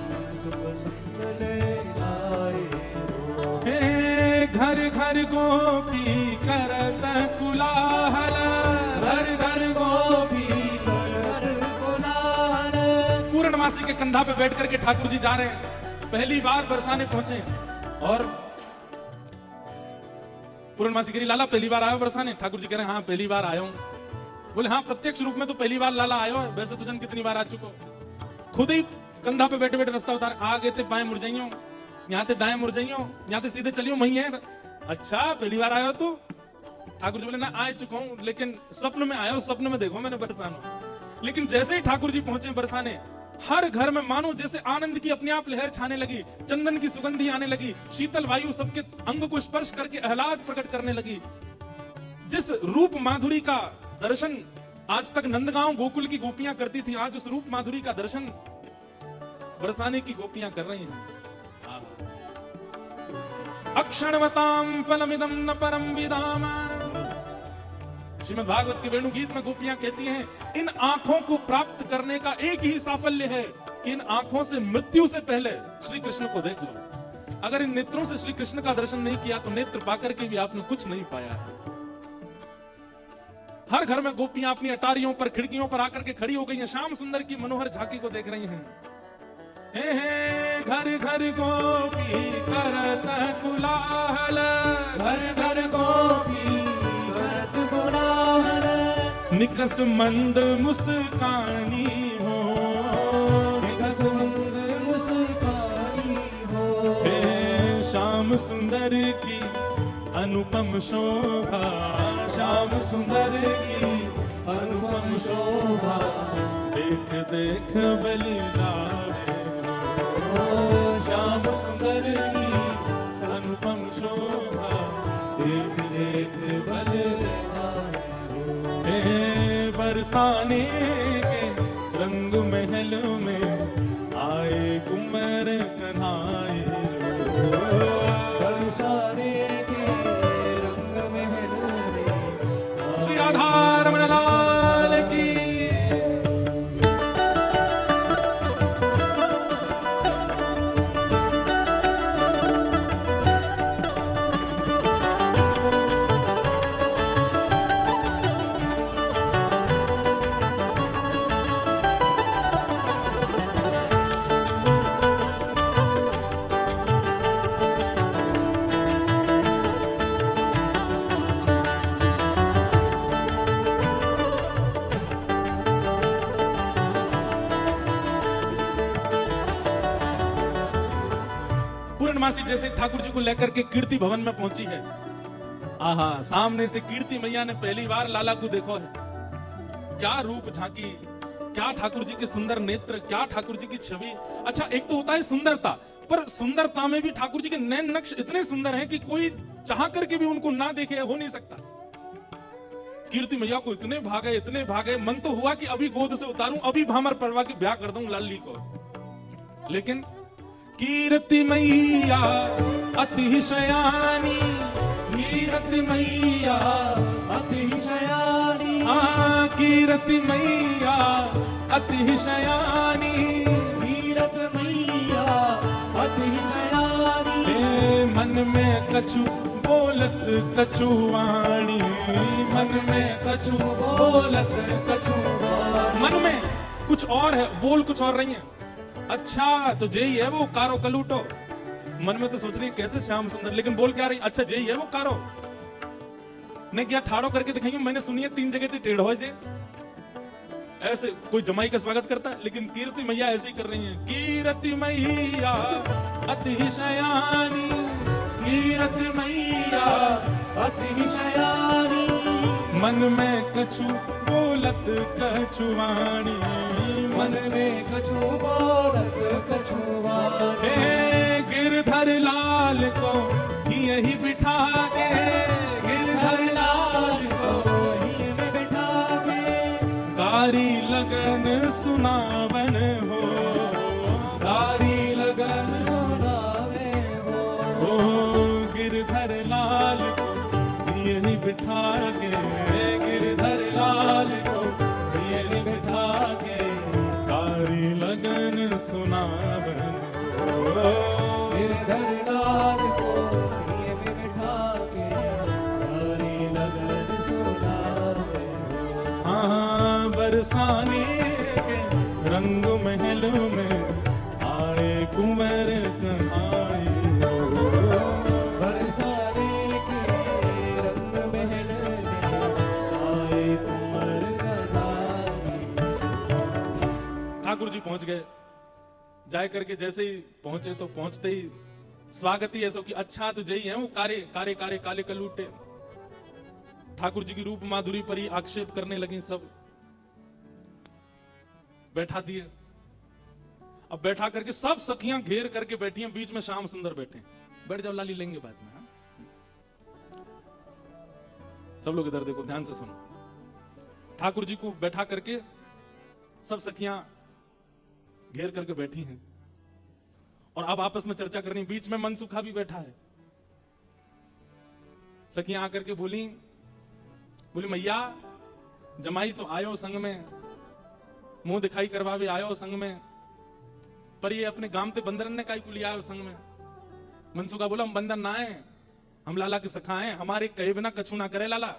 मन सुखा संग ले आए हो। हे घर घर गोपी करत कुलाहल, घर घर गोपी घर कोलाहल। पूर्णमासी के कंधा पे बैठ करके ठाकुर जी जा रहे हैं, पहली बार बरसाने पहुंचे। और पूर्णमासी कह रही लाला पहली बार आयो बरसाने? ठाकुर जी कह रहे हैं हाँ पहली बार आयो हूं। बोले हाँ प्रत्यक्ष रूप में तो पहली बार लाला आयो है, वैसे तुझन कितनी बार आ चुको। खुद ही कंधा पे बैठे बैठे रास्ता उतार, आगे ते बाएं मुड़ जाइयो, यहाँ ते दाएं मुड़ जाइयो, यहाँ ते सीधे चलियो वही है। अच्छा पहली बार आयो तू? ठाकुर जी बोले ना आ चुका हूं, लेकिन स्वप्न में आयो, स्वप्न में देखो मैंने बरसानो। लेकिन जैसे ही ठाकुर जी पहुंचे बरसाने, हर घर में मानो जैसे आनंद की अपने आप लहर छाने लगी, चंदन की सुगंधी आने लगी, शीतल वायु सबके अंग को स्पर्श करके आह्लाद प्रकट करने लगी। जिस रूप माधुरी का दर्शन आज तक नंदगांव गोकुल की गोपियां करती थी, आज उस रूप माधुरी का दर्शन बरसाने की गोपियां कर रही हैं। अक्षणवताम फलमिदं न परम विदाम। श्रीमद् भागवत के वेणु गीत में गोपियां कहती हैं इन आंखों को प्राप्त करने का एक ही साफल्य है कि इन आंखों से मृत्यु से पहले श्री कृष्ण को देख लो। अगर इन नेत्रों से श्री कृष्ण का दर्शन नहीं किया तो नेत्र पाकर के भी आपने कुछ नहीं पाया है। हर घर में गोपियां अपनी अटारियों पर, खिड़कियों पर आकर के खड़ी हो गई हैं, श्याम सुंदर की मनोहर झांकी को देख रही हैं। हे घर घर गोपी करत कुलाहल, घर घर गोपी करत कोलाहल। निकस मंद मुस्कानी हो, निकस मंद मुस्कानी हो। हे श्याम सुंदर की अनुपम शोभा, श्याम सुंदर की अनुपम शोभा। देख देख बलिदारे ओ श्याम सुंदर की अनुपम शोभा। देख देख बलिदारे। हे बरसाने के रंग महल में आए कुंवर कन्हाई हो, बरसाने के रंग महल में पूर्णमासी जैसे ठाकुर जी को लेकर के कीर्ति भवन में पहुंची है, आहा, सामने से कीर्ति मैया ने पहली बार लाला को देखो है। क्या रूप झांकी, क्या ठाकुर जी के सुंदर नेत्र, क्या ठाकुर जी की छवि। अच्छा, एक तो होता है सुंदरता, पर सुंदरता में भी ठाकुर जी के नैन नक्श इतने सुंदर हैं कि कोई चाह करके भी उनको ना देखे हो नहीं सकता। कीर्ति मैया को इतने भागे, मन तो हुआ कि अभी गोद से उतारूं, अभी भामर पड़वा के ब्याह कर दूं लाली को। लेकिन कीर्ति मैया अति शयानी, कीर्ति मैया अति शयानी, कीर्ति मैया अति शयानी, कीर्ति मैया अति शयानी। मन में कछु बोलत कछु वाणी, मन में कछु बोलत कछु वाणी। मन में कुछ और है, बोल कुछ और रही है। अच्छा, तो जेही है वो कारो कलूटो। मन में तो सोच रही है कैसे श्याम सुंदर, लेकिन बोल क्या रही, अच्छा जेही है वो कारो। ने क्या ठाड़ो करके दिखाएंगे, मैंने सुनी है 3 जगह थी टेढ़ हो जे। ऐसे कोई जमाई का स्वागत करता है, लेकिन कीर्ति मैया ऐसे ही कर रही है। कीर्ति मैया अति शयानी, कीर्ति मैया अति शयानी। मन में कछु बोलत कछु वाणी, मन में कछु बोलत कछु वाणी। गिरधर लाल को यही बिठा के, गिरधर लाल को यहीं में बिठा के। कारी लगन सुनावन हो, कारी लगन सुनावे हो। गिरधर लाल को यही बिठा के, गिरधर लाल को यही बिठा के, कारी लगन सुनावन हो। गिरधर लाल को यहीं में बिठा के, कारी लगन सुनावे हो। हाँ, बरसाने के रंग महल में आए कुंवर कहाए हो। बरसाने के रंग महल में आए कुंवर कहाए। ठाकुर जी पहुंच गए। जाए करके जैसे ही पहुंचे तो पहुंचते ही स्वागत ही ऐसा कि अच्छा तो जही है वो कारे कारे कारे काले कलूटे। ठाकुर जी की रूप माधुरी पर ही आक्षेप करने लगी सब। बैठा दिए। अब बैठा करके सब सखियां घेर करके बैठी हैं, बीच में श्याम सुंदर बैठे। बैठ जाओ, लाली लेंगे बाद में। हाँ? सब लोग इधर देखो, ध्यान से सुनो। ठाकुर जी को बैठा करके सब सखियां घेर करके बैठी हैं और अब आपस में चर्चा करनी। बीच में मनसुखा भी बैठा है। सखियां आकर के बोली मैया, जमाई तो आयो संग में, मुंह दिखाई करवावे आयो संग में, पर ये अपने गांव ते बंदरन ने काई को लिया आयो संग में। मनसुखा बोला, हम बंदर ना है, हम लाला के सखा हैं, हमारे कहे बिना कछु ना करे लाला।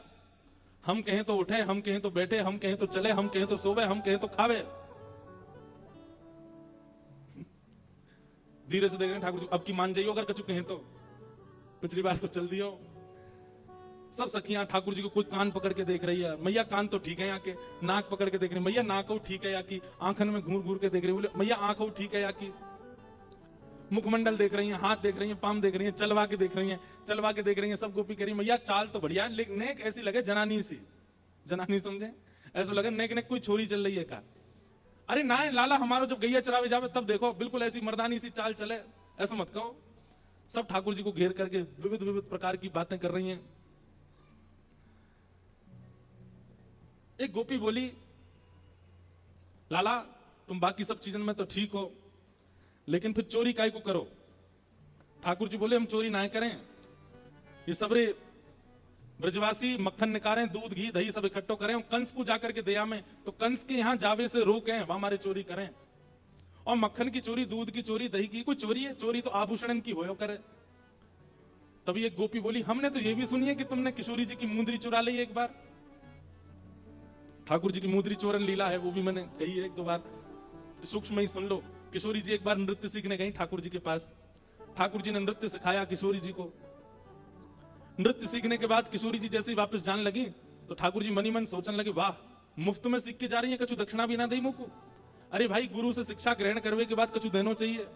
हम कहें तो उठे, हम कहें तो बैठे, हम कहें तो चले, हम कहें तो सोवे, हम कहें तो खावे। धीरे से देख रहे हैं ठाकुर जी, अब की मान जाइयो अगर कछु कहें तो। पिछली बार तो चल दियो। सब सखियां ठाकुर जी को कुछ कान पकड़ के देख रही है। मैया कान तो ठीक है यहाँ के, नाक पकड़ के देख रही है। मैया नाक ठीक है या की, आंखन में घूर घूर के देख रही है। बोले मैया आंख ठीक है या की, मुखमंडल देख रही है, हाथ देख रही है, पाम देख रही है, चलवा के देख रही है, चलवा के देख रही है। सब गोपी कह रही मैया चाल तो बढ़िया है, लेकिन नेक ऐसी लगे जनानी सी, जनानी समझे, ऐसा लगे नेक नेक कोई छोरी चल रही है का। अरे ना लाला, हमारा जब गैया चरावे जावे तब देखो, बिल्कुल ऐसी मर्दानी सी चाल चले, ऐसा मत कहो। सब ठाकुर जी को घेर करके विविध विविध प्रकार की बातें कर रही हैं। एक गोपी बोली, लाला तुम बाकी सब चीजों में तो ठीक हो, लेकिन फिर चोरी काहे को करो। ठाकुर जी बोले, हम चोरी ना करें, ये सबरे ब्रजवासी मक्खन निकालें, दूध घी दही सब इकट्ठो करें, कंस को जाकर के दया में, तो कंस के यहां जावे से रोकें, वहां हमारे चोरी करें। और मक्खन की चोरी, दूध की चोरी, दही की कोई चोरी है? चोरी तो आभूषण की होयो करे। तभी एक गोपी बोली, हमने तो ये भी सुनी है कि तुमने किशोरी जी की मुंदरी चुरा ली एक बार। ठाकुर जी की मुंदरी चोरन लीला है, वो भी मैंने कही है 1-2 बार, सूक्ष्म ही सुन लो। किशोरी जी एक बार नृत्य सीखने गई ठाकुर जी के पास। ठाकुर जी ने नृत्य सिखाया किशोरी जी को। नृत्य सीखने के बाद किशोरी जी जैसे ही वापस जाने लगी तो ठाकुर जी मनी मन सोचने लगे, वाह मुफ्त में सीख के जा रही है, कछु दक्षिणा भी ना दई मुको। अरे भाई, गुरु से शिक्षा ग्रहण करने के बाद कछु देनो चाहिए।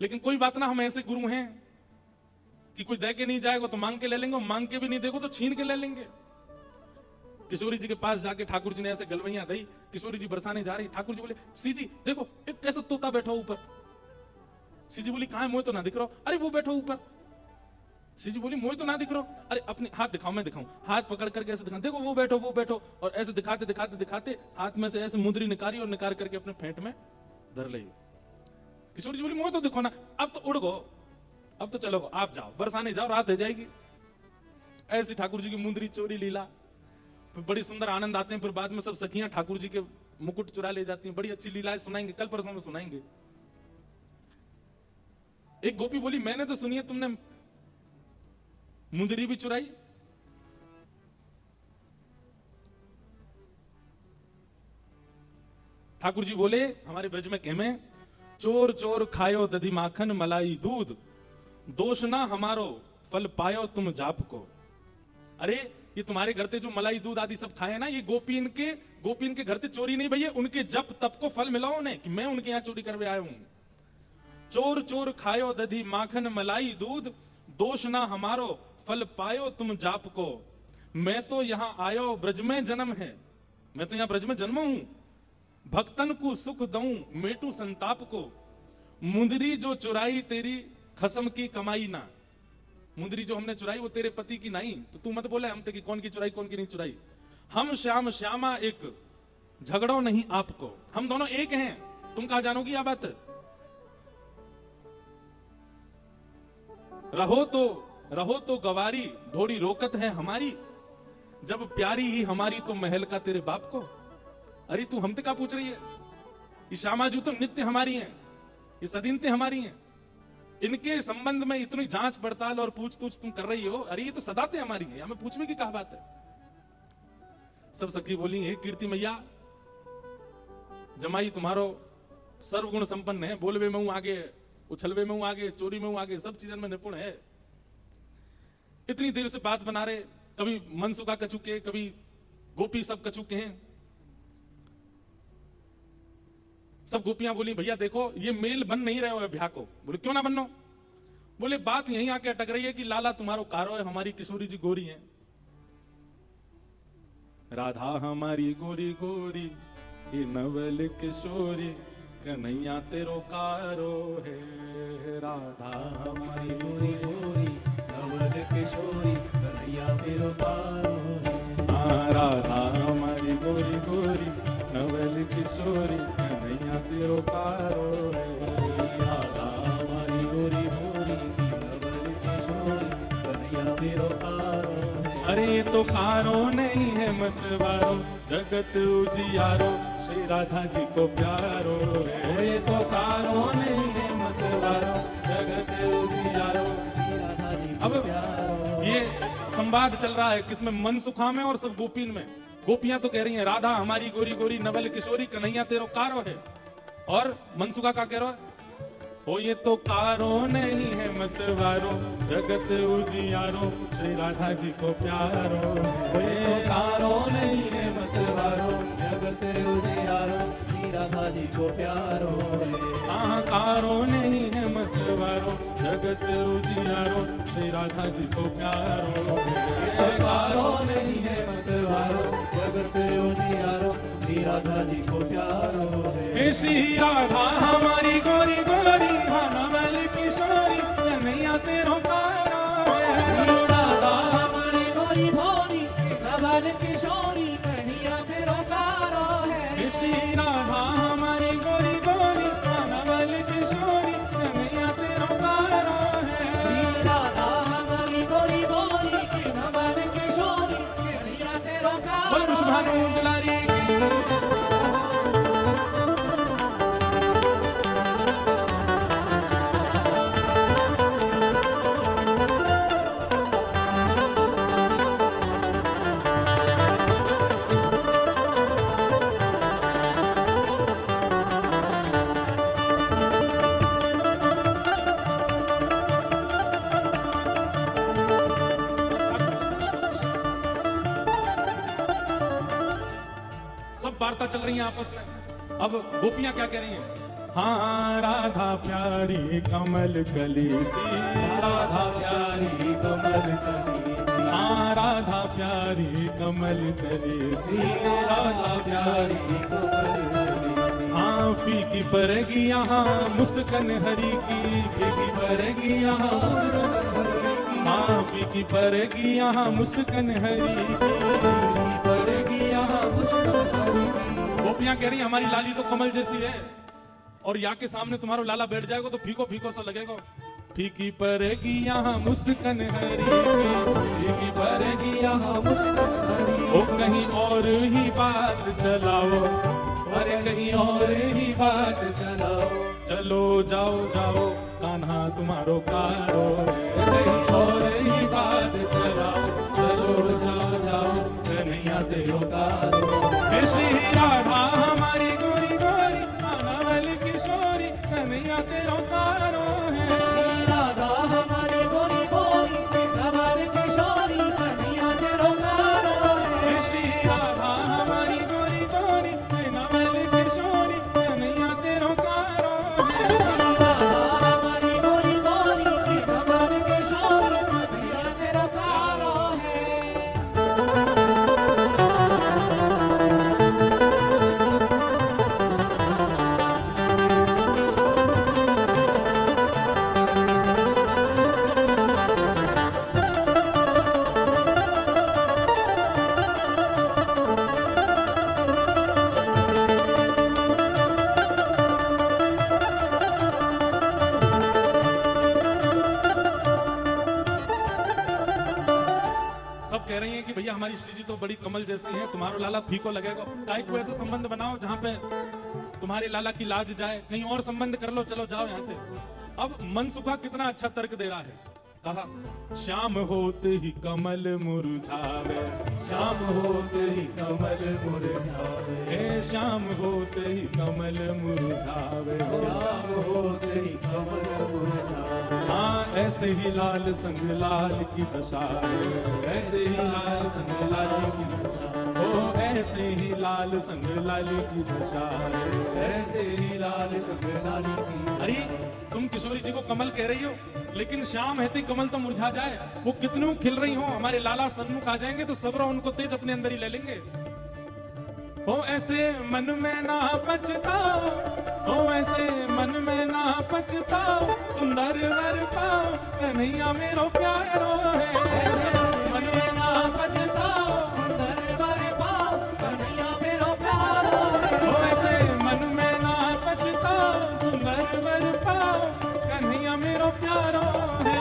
लेकिन कोई बात ना, हम ऐसे गुरु हैं कि कोई दे के नहीं जाएगा तो मांग के ले लेंगे, मांग के भी नहीं देखो तो छीन के ले लेंगे। किशोरी जी के पास जाके ठाकुर जी ने ऐसे गलवैया दी, किशोरी जी बरसाने जा रही, ठाकुर जी बोले श्री जी देखो एक कैसा तोता बैठा ऊपर। श्री जी बोली कहां है, मुझे तो ना दिख रहा। अरे वो बैठो ऊपर। श्री जी बोली मुझे तो ना दिख रहा। अरे अपने हाथ दिखाओ, मैं दिखाऊं। हाथ पकड़ करके ऐसे दिखा, देखो वो बैठो वो बैठो, और ऐसे दिखाते दिखाते दिखाते हाथ में से ऐसे मुंदरी निकाली और निकाल करके अपने फेंट में धर ली। किशोरी जी बोली मुझे तो दिखो ना, अब तो उड़ गो, अब तो चलो आप जाओ, बरसाने जाओ, रात हो जाएगी। ऐसी ठाकुर जी की मुंदरी चोरी लीला, फिर बड़ी सुंदर आनंद आते हैं। फिर बाद में सब सखियां ठाकुर जी के मुकुट चुरा ले जाती हैं। बड़ी अच्छी लीलाएं सुनाएंगे, कल परसों में सुनाएंगे। एक गोपी बोली मैंने तो सुनी है तुमने मुंदरी भी चुराई। ठाकुर जी बोले हमारे ब्रज में कहमे, चोर चोर खायो दधी माखन मलाई दूध, दोष ना हमारो फल पायो तुम जाप को। अरे ये तुम्हारे घर से जो मलाई दूध आदि सब खाए ना, ये गोपीन के घर से चोरी नहीं भैया, उनके जप तप को फल मिला उन्हें कि मैं उनके यहाँ चोरी करके आया हूं। चोर चोर खायो दधी माखन मलाई दूध, दोष ना हमारो फल पायो तुम जाप को। मैं तो यहाँ आयो ब्रज में जन्म है, मैं तो यहाँ ब्रज में जन्म हूं, भक्तन को सुख दऊं मेटू संताप को। मुंदरी जो चुराई तेरी खसम की कमाई ना, मुंदरी जो हमने चुराई वो तेरे पति की नहीं, तो तू मत बोले हम ते कि कौन की चुराई कौन की नहीं चुराई। हम श्याम श्यामा एक झगड़ो नहीं आपको, हम दोनों एक हैं, तुम कहा जानोगी यह बात। रहो तो गवारी ढोड़ी रोकत है हमारी, जब प्यारी ही हमारी तो महल का तेरे बाप को। अरे तू हमसे क्या पूछ रही है, ये श्यामाजू तो नित्य हमारी हैं, ये सदीनते हमारी हैं, इनके संबंध में इतनी जांच पड़ताल और पूछ-तूछ तुम कर रही हो। अरे ये तो सदाते हमारी हैं, हमें पूछने की क्या बात है। सब सखी बोली हे कीर्ति मैया, जमाई तुम्हारो सर्वगुण संपन्न है, बोलवे में हूं आगे, उछलवे में हूं आगे, चोरी में हूं आगे, सब चीजों में निपुण है। इतनी देर से बात बना रहे, कभी मनसुखा कचुके, कभी गोपी, सब कचुके हैं। सब गोपियां बोली भैया देखो ये मेल बन नहीं रहे हो ब्याह को। बोले क्यों ना बनो। बोले बात यहीं आके अटक रही है कि लाला तुम्हारो कारो है, हमारी किशोरी जी गोरी है। राधा हमारी गोरी गोरी, ये नवल किशोरी, कन्हैया तेरो कारो है। राधा हमारी गोरी गोरी, नवल किशोरी, कन्हैया तेरो कारो है। राधा हमारी गोरी गोरी, नवल किशोरी, कन्हैया तेरो कारो है। राधा हमारी गोरी गोरी, नवल किशोरी, कन्हैया तेरो कारो है। अरे ये तो कारो नहीं है मतवारो, जगत उजियारो, श्री राधा जी को प्यारो है। ये तो कारो नहीं है मतवारो, जगत उजियारो, श्री राधा जी को अब प्यारो। ये संवाद चल रहा है किसमें, मनसुखा में और सब गोपीन में। गोपियां तो कह रही हैं राधा हमारी गोरी गोरी, नवल किशोरी, कन्हैया तेरो कारो है, और मनसुखा का कह रहा है ओ ये तो कारो नहीं है मतवारो, जगत उजियारो, श्री राधा जी को प्यारो ये तो है। कारो नहीं है मतवारो, जगत उजियारो, श्री राधा जी को प्यारो है। कारो नहीं है मतवारो, जगत उजियारो, श्री राधा जी को प्यारो ये कारो नहीं है मतवारो, जगत उजियारो, श्री राधा जी को प्यारो है। हे श्री राधा हमारी गोरी गोरी, नवल किशोरी, कन्हैया तेरो कारो है। राधा हमारी गोरी गोरी, नवल किशोरी, कन्हैया तेरो कारो है। हे श्री राधा हमारी गोरी गोरी, नवल किशोरी, कन्हैया तेरो कारो है। राधा हमारी गोरी गोरी, नवल किशोरी, कन्हैया तेरो कारो बोल विष्णु दुलारी सब वार्ता चल रही है आपस में। अब गोपियां क्या कह रही हैं, हाँ राधा प्यारी कमल कली सी, राधा प्यारी कमल कली सी, हाँ राधा प्यारी कमल कली सी, राधा प्यारी कमल कली सी। हाँ फीकी पड़ेगी यहाँ मुस्कान हरी की, फीकी पड़ेगी यहाँ मुस्कान हरी की, हाँ फीकी पड़ेगी यहाँ मुस्कान हरी की, फीकी पड़ेगी यहाँ मुस्कान हरी की। गोपियां कह रही हमारी लाली तो कमल जैसी है, और या के सामने तुम्हारा लाला बैठ जाएगा तो फीको फीको सा लगेगा। फीकी पड़ेगी यहाँ मुस्कान हरी की, फीकी पड़ेगी यहाँ मुस्कान हरी की। ओ कहीं और ही बात चलाओ, अरे कहीं और ही बात चलाओ, चलो जाओ जाओ कान्हा तुम्हारो कारो, कहीं और ही बात चलाओ, चलो जाओ जाओ कन्हैया तेरो तारो। हे श्री राधा हमारी गोरी गोरी, अनावल किशोरी, कन्हैया तेरो कारो है। राधा हमारी गोरी गोरी, कमल किशोरी, कन्हैया तेरो तारो है। हे श्री राधा हमारी गोरी गोरी, अनावल किशोरी, कन्हैया तेरो कारो है। राधा हमारी गोरी गोरी, कमल किशोरी, कन्हैया तेरो तारो है। सब कह रही हैं कि भैया हमारी श्री जी तो बड़ी कमल जैसी हैं, तुम्हारो लाला फीको लगेगा। काहे को ऐसा संबंध बनाओ जहाँ पे तुम्हारे लाला की लाज जाए, कहीं और संबंध कर लो, चलो जाओ यहाँ से। अब मनसुखा कितना अच्छा तर्क दे रहा है, कहा श्याम होते ही कमल मुरझावे, शाम होते ही कमल मुरझावे, हे श्याम होते ही कमल मुरझावे। शाम होते ही कमल मुरझावे। हाँ ऐसे ही लाल संग लाल की दशा है, ऐसे ही लाल संग लाल की दशा, ओ ऐसे ही लाल संग लाल की दशा है। ऐसे ही लाल संग लाल की। अरे तुम किशोरी जी को कमल कह रही हो, लेकिन शाम है कमल तो मुरझा जाए। वो कितनों खिल रही हो, हमारे लाला सन्मुख आ जाएंगे तो सबरा उनको तेज अपने अंदर ही ले लेंगे। हो ऐसे मन में ना पछताओ, हो ऐसे मन में ना पछताओ, सुंदर वर पाओ कन्हैया मेरो प्यारो है। ऐसे मन में ना पछताओ, सुंदर वर पाओ, कन्हैया मेरो प्यारो है। हो ऐसे मन में ना पछताओ, सुंदर वर पाओ कन्हैया मेरो प्यारो है।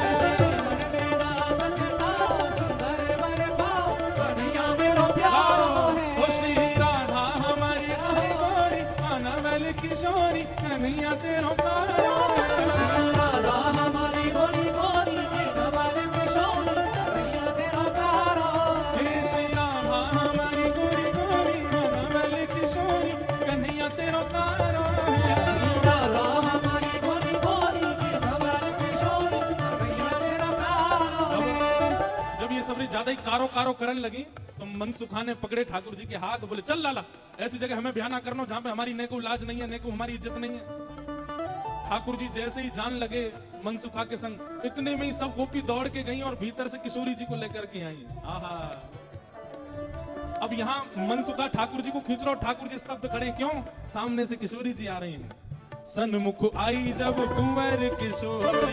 मन में ना पछताओ, सुंदर वर पाओ, कन्हैया मेरो प्यारो है। ओ श्री राधा हमारी गोरी गोरी, अनावल किशोरी, कन्हैया तेरो प्यारो है। राधा हमारी गोरी गोरी, कमल किशोरी, कन्हैया तेरो प्यारो है। हे श्री राधा हमारी गोरी गोरी, अनावल किशोरी, कन्हैया तेरो प्यारो है। राधा हमारी गोरी गोरी, कमल किशोरी, कन्हैया तेरो प्यारो है। जब ये सबरी ज्यादा ही कारो कारो करने लगी तो मनसुखा ने पकड़े ठाकुर जी के हाथ, बोले चल लाला ऐसी जगह हमें ब्याह ना करना जहां पे हमारी ने को लाज नहीं है, ने को हमारी इज्जत नहीं है। ठाकुर जी जैसे ही जान लगे मनसुखा के संग, इतने में ही सब गोपी दौड़ के गई और भीतर से किशोरी जी को लेकर के आई। आहा अब यहाँ मनसुखा ठाकुर जी को खींच रहा और ठाकुर जी स्तब्ध खड़े, क्यों? सामने से किशोरी जी आ रही हैं। सन्मुख आई जब कुंवर किशोरी,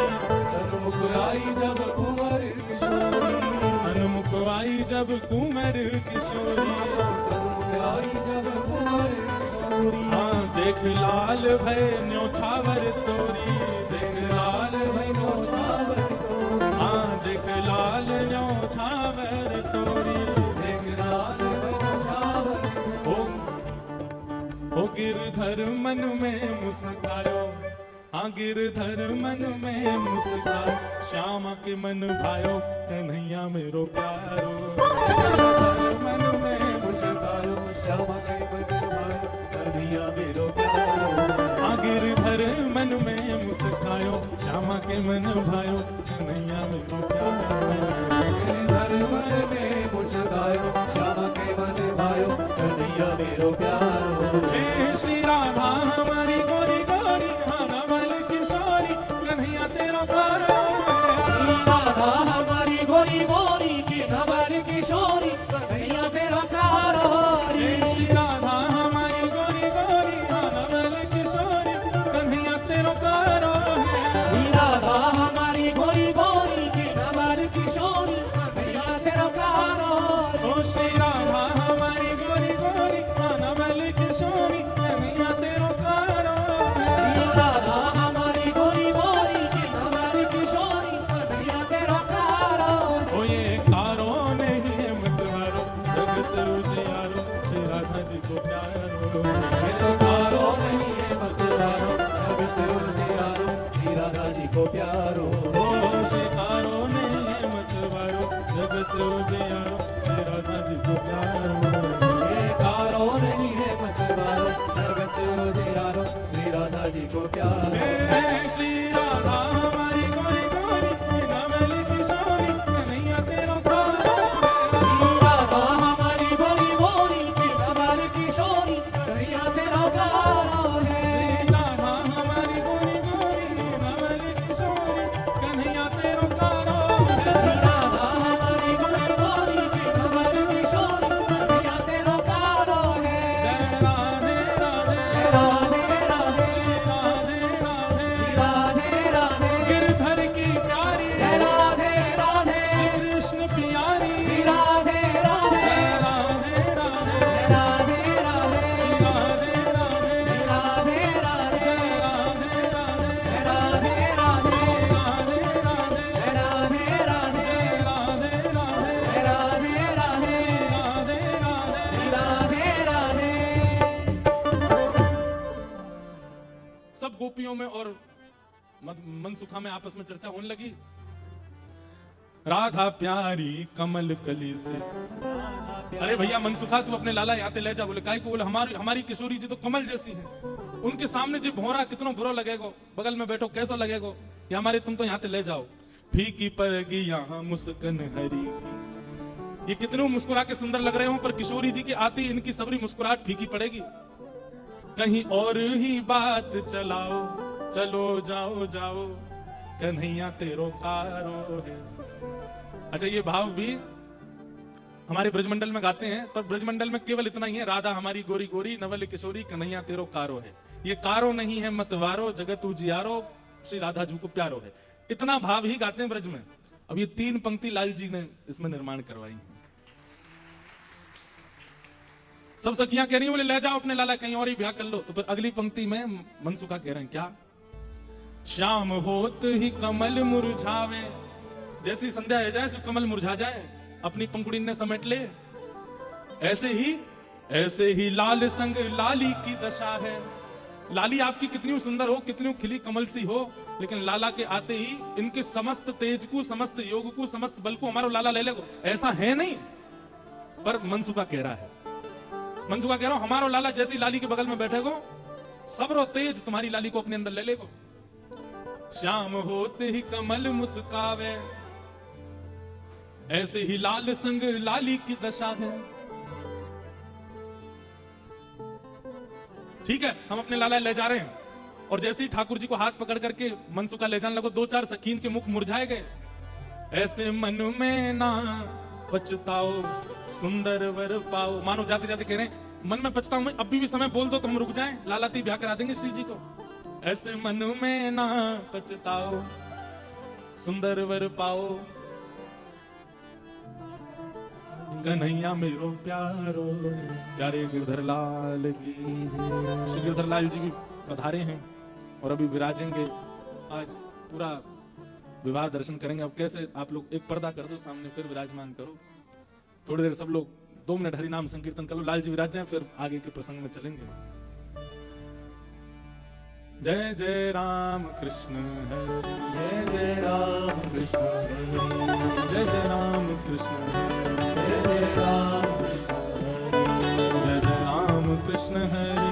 सन्मुख आई जब कुंवर किशोरी, सन्मुख आई जब कुंवर किशोरी, सन्मुख आई जब कुंवर किशोरी। हाँ देख लाल भय न्योछावर तोरी, देख लाल भइनो छावर तोरी, हाँ देख लाल न्योछावर तोरी। देख लाल भइनो छावर तोरी। ओ गिरधर मन में मुस्कायो, हाँ गिरधर मन में मुस्कायो, श्यामा के मन भायो कन्हैया मेरो प्यारो। गिरधर मन में मुस्कायो, श्यामा के मन भायो, कन्हैया मेरो प्यारो। हाँ गिरधर मन में मुस्कायो, श्यामा के मन भायो कन्हैया मेरो प्यारो। गिरधर मन में मुस्कायो, श्यामा के मन भायो, कन्हैया मेरो प्यारो। हे श्री राधा हमारी गोरी गोरी, गोपियों में और मनसुखा में आपस में चर्चा होने लगी। राधा प्यारी कमल कली से, अरे भैया मनसुखा तू अपने लाला यहाँ ले जा। बोले काहे को? बोले हमारी किशोरी जी तो कमल जैसी है, उनके सामने जी भोरा कितना बुरा लगेगा, बगल में बैठो कैसा लगेगा, ये हमारे तुम तो यहाँ ले जाओ। फीकी पड़ेगी यहाँ मुस्कान हरी की, ये कितने मुस्कुरा के सुंदर लग रहे हो, पर किशोरी जी की आती इनकी सबरी मुस्कुराहट फीकी पड़ेगी। कहीं और ही बात चलाओ, चलो जाओ जाओ कन्हैया तेरो कारो है। अच्छा ये भाव भी हमारे ब्रजमंडल में गाते हैं, पर ब्रजमंडल में केवल इतना ही है, राधा हमारी गोरी गोरी नवल किशोरी कन्हैया तेरो कारो है। ये कारो नहीं है मतवारो, जगत उजियारो श्री राधा जी को प्यारो है। इतना भाव ही गाते हैं ब्रज में। अब ये 3 पंक्ति लाल जी ने इसमें निर्माण करवाई है। सब सखियां कह रही हैं बोले ले जाओ अपने लाला कहीं और ही ब्याह कर लो। तो फिर अगली पंक्ति में मनसुखा कह रहे हैं क्या? शाम होत ही कमल मुरझावे, जैसी संध्या है जाए कमल मुरझा जाए, अपनी पंखुड़ी ने समेट ले। ऐसे ही लाल संग लाली की दशा है। लाली आपकी कितनी सुंदर हो, कितनी खिली कमल सी हो, लेकिन लाला के आते ही इनके समस्त तेज को, समस्त योग को, समस्त बल को हमारा लाला ले लेगो, ऐसा है नहीं। पर मनसुखा कह रहा है, मनसुखा कह रहा हूं हमारा लाला जैसी लाली के बगल में बैठेगो, सबरो तेज तुम्हारी लाली को अपने अंदर ले लेगो। श्याम होते ही कमल मुस्कावे, ऐसे ही लाल संग लाली की दशा है। ठीक है, हम अपने लाला ले जा रहे हैं, और जैसे ही ठाकुर जी को हाथ पकड़ करके मनसुखा ले जाने लगो, 2-4 सखीन के मुख मुरझाए गए। ऐसे मन में ना पछताओ, सुंदर वर पाओ। मानो जाते जाते कह रहे हैं मन में पछताओ मैं, अभी भी समय बोल दो तो हम रुक जाएं, लाला ती ब्याह करा देंगे श्री जी को। ऐसे मन में ना पछताओ, सुंदर वर पाओ, कन्हैया मेरो प्यारो। प्यारे गिरधर लाल की जय। श्री गिरधर लाल जी भी पधारे हैं और अभी विराजेंगे। आज पूरा विवाह दर्शन करेंगे। अब कैसे आप लोग एक पर्दा कर दो सामने, फिर विराजमान करो। थोड़ी देर सब लोग 2 मिनट हरि नाम संकीर्तन कर लो, लाल जी विराज जाएं, फिर आगे के प्रसंग में चलेंगे। जय जय राम कृष्ण हरे, जय जय राम कृष्ण हरे, जय जय राम कृष्ण हरे, जय जय राम कृष्ण हरे, जय जय राम कृष्ण हरे,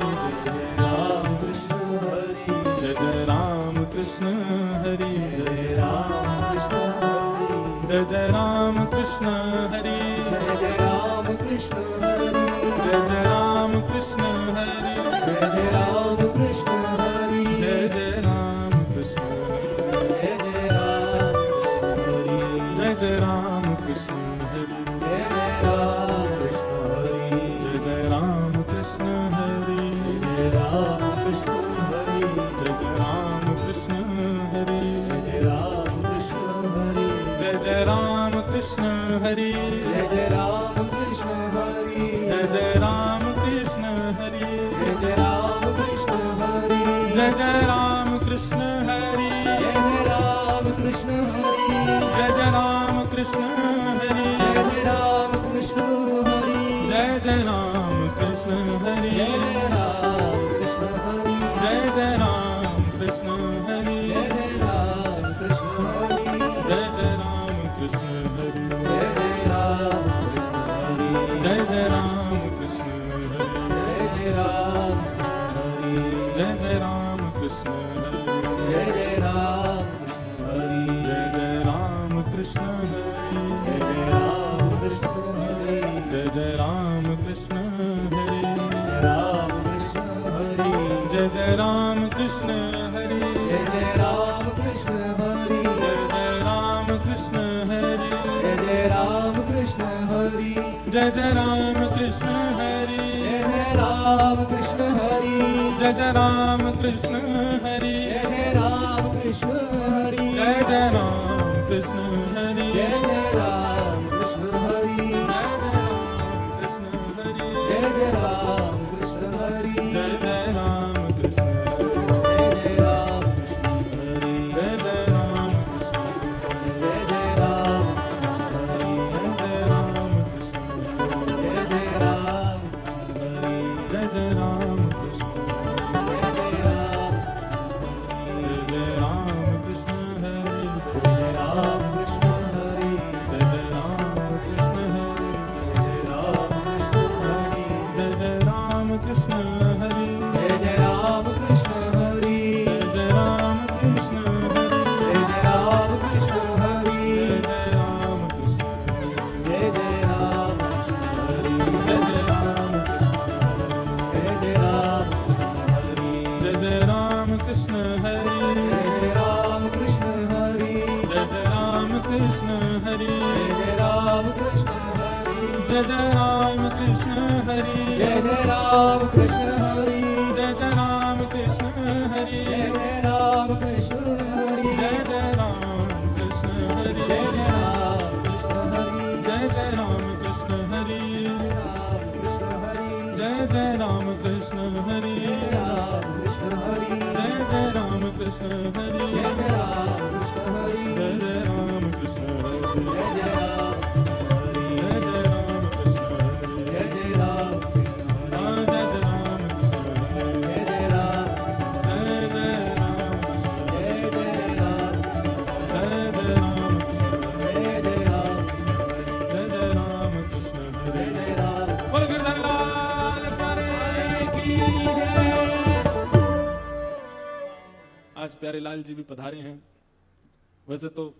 जय जय राम कृष्ण हरे, जय जय राम कृष्ण हरे, जय जय राम कृष्ण हरे, जय जय राम कृष्ण हरे, जय जय राम कृष्ण हरे, जय जय राम कृष्ण हरे, जय जय राम जय जय राम कृष्ण हरे, कृष्ण हरे, जय जय राम कृष्ण हरे, जय जय राम कृष्ण हरे, जय जय राम कृष्ण हरे, जय जय राम कृष्ण हरे, जय जय राम कृष्ण हरे, जय जय राम कृष्ण हरे, जय जय राम कृष्ण हरे, जय जय राम कृष्ण हरे, जय जय राम कृष्ण हरे, जय जय राम कृष्ण हरे, जय जय राम कृष्ण हरे, जय जय राम कृष्ण हरे, जय जय जय जय राम कृष्ण हरे, राम कृष्ण हरे, जय जय जय राम कृष्ण हरे, जय राम कृष्ण हरे, जय जय राम कृष्ण हरे, जय जय राम कृष्ण हरे, जय जय राम कृष्ण हरे, जय जय राम कृष्ण हरे, जय जय राम कृष्ण हरे, जय जय राम कृष्ण हरे, जय जय राम कृष्ण हरे, जय जय राम कृष्ण हरे, जय जय राम कृष्ण हरे, जय जय राम कृष्ण हरे, जय जय राम कृष्ण हरे, जय जय राम कृष्ण हरे, जय जय राम कृष्ण हरे, जय जय राम कृष्ण हरे, जय जय राम कृष्ण हरे, जय जय राम कृष्ण हरे, जय जय राम कृष्ण हरे, जय जय राम कृष्ण हरे, जय जय राम कृष्ण हरे, जय जय राम कृष्ण हरि जय जय राम कृष्ण हरि जय जय राम कृष्ण हरि जय जय राम कृष्ण हरि जय जय राम कृष्ण हरि जय जय राम कृष्ण हरि जय जय राम कृष्ण हरि राम कृष्ण हरि जय जय राम कृष्ण हरि राम कृष्ण हरि जय जय राम कृष्ण हरि जय जय राम कृष्ण हरि जय जय राम कृष्ण हरि जय जय राम कृष्ण हरि जय जय राम कृष्ण हरि जय जय राम कृष्ण हरि जय जय राम कृष्ण हरि जय जय राम जय जय राम जय जय राम कृष्ण हरि जय जय राम बोल गिरधर लाल प्यारे की आज प्यारे लाल जी भी पधारे हैं। वैसे तो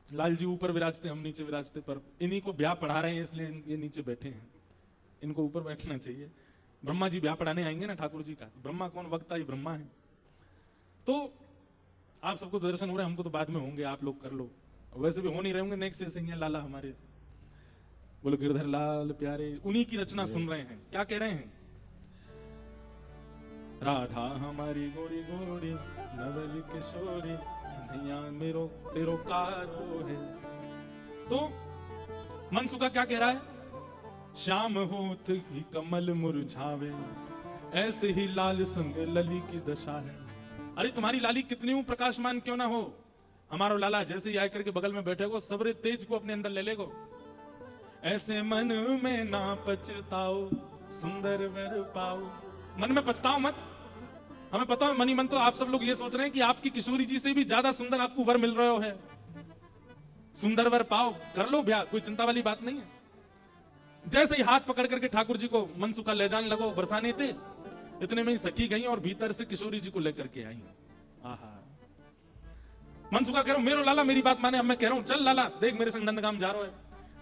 लाल जी ऊपर विराजते, हम नीचे विराजते, पर इन्हीं को ब्याह पढ़ा रहे हैं इसलिए ये नीचे बैठे हैं। इनको ऊपर बैठना चाहिए। ब्रह्मा जी ब्याह पढ़ाने आएंगे ना ठाकुर जी का। ब्रह्मा कौन? वक्ता ही ब्रह्मा है। तो आप सबको दर्शन हो रहे हैं, हमको तो बाद में होंगे, आप लोग कर लो। वैसे भी हो नहीं रहे होंगे, नेक्स्ट से सिंह लाला हमारे। बोलो गिरधर लाल प्यारे, उन्हीं की रचना सुन रहे हैं। क्या कह रहे हैं? राधा हमारी गोरी गोरी नवल किशोरी कन्हैया मेरो तेरो कारो है। तो मनसुखा क्या कह रहा है? श्याम होत ही कमल मुरझावे ऐसे ही लाल संग लली की दशा है। अरे तुम्हारी लाली कितनी हूं प्रकाशमान क्यों ना हो, हमारो लाला जैसे ही आकर के बगल में बैठे को सबरे तेज को अपने अंदर ले लेगो। ऐसे मन में ना पछताओ सुंदर वर पाओ। मन में पछताओ मत। हमें पता है मनी मन तो आप सब लोग ये सोच रहे हैं कि आपकी किशोरी जी से भी ज्यादा सुंदर आपको वर मिल रहा है। सुंदर वर पाओ, कर लो ब्याह, कोई चिंता वाली बात नहीं है। जैसे ही हाथ पकड़ करके ठाकुर जी को मनसुखा ले जाने लगो, बरसाने थे, इतने में ही सखी गई और भीतर से किशोरी जी को लेकर के आई। आहा, मनसुखा कह रहा हूं मेरो लाला मेरी बात माने। अब मैं कह रहा हूं चल लाला देख मेरे संग नंदगाम जा रहा है।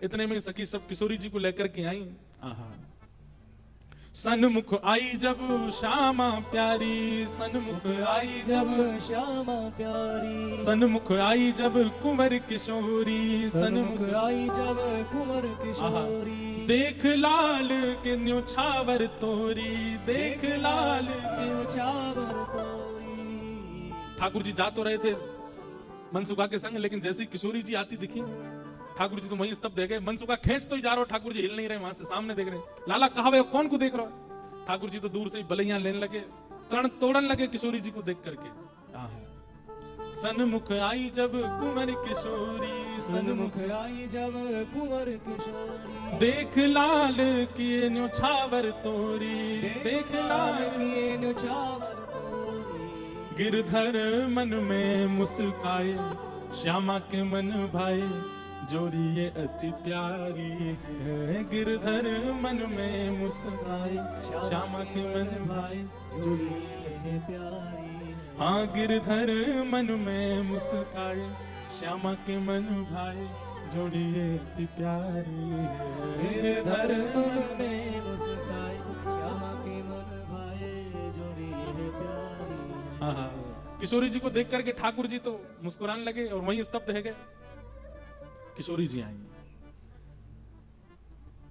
इतने में ही सखी सब किशोरी जी को लेकर के आई। आहा, सन्मुख आई जब श्यामा प्यारी, सन्मुख आई जब श्यामा प्यारी सन्मुख आई जब कुंवर किशोरी, सन्मुख आई जब कुंवर किशोरी देख लाल के न्योछावर तोरी, देख लाल के न्योछावर तोरी। ठाकुर जी जा तो रहे थे मनसुखा के संग, लेकिन जैसे किशोरी जी आती दिखी ठाकुर जी तो वहीं स्तब्ध रह गए। मनसुखा खींच तो ही जा रहा हो, ठाकुर जी हिल नहीं रहे, वहां से सामने देख रहे। लाला कहा वे कौन को देख रहा हो? ठाकुर जी तो दूर से ही बलैया लेने लगे, तरण तोड़न लगे किशोरी जी को देख करके। सन्मुख आई जब कुंवर किशोरी, सन्मुख आई जब कुंवर किशोरी देख लाल की न्योछावर तोरी, देख लाल की न्योछावर तोरी। गिरधर मन में मुस्काए श्यामा के मन भाई जोड़ी ये अति प्यारी है। गिरधर मन में मुस्काए श्यामा के मन भाई जोड़ी ये प्यारी। हाँ गिरधर मन में मुस्काए श्यामा के मन भाई जोड़ी ये अति प्यारी है। गिरधर मन में मुस्काए श्यामा के मन भाई जोड़ी ये प्यारी। हाँ, किशोरी जी को देख करके ठाकुर जी तो मुस्कुराने लगे और वहीं स्तब्ध रह गए। किशोरी जी आई,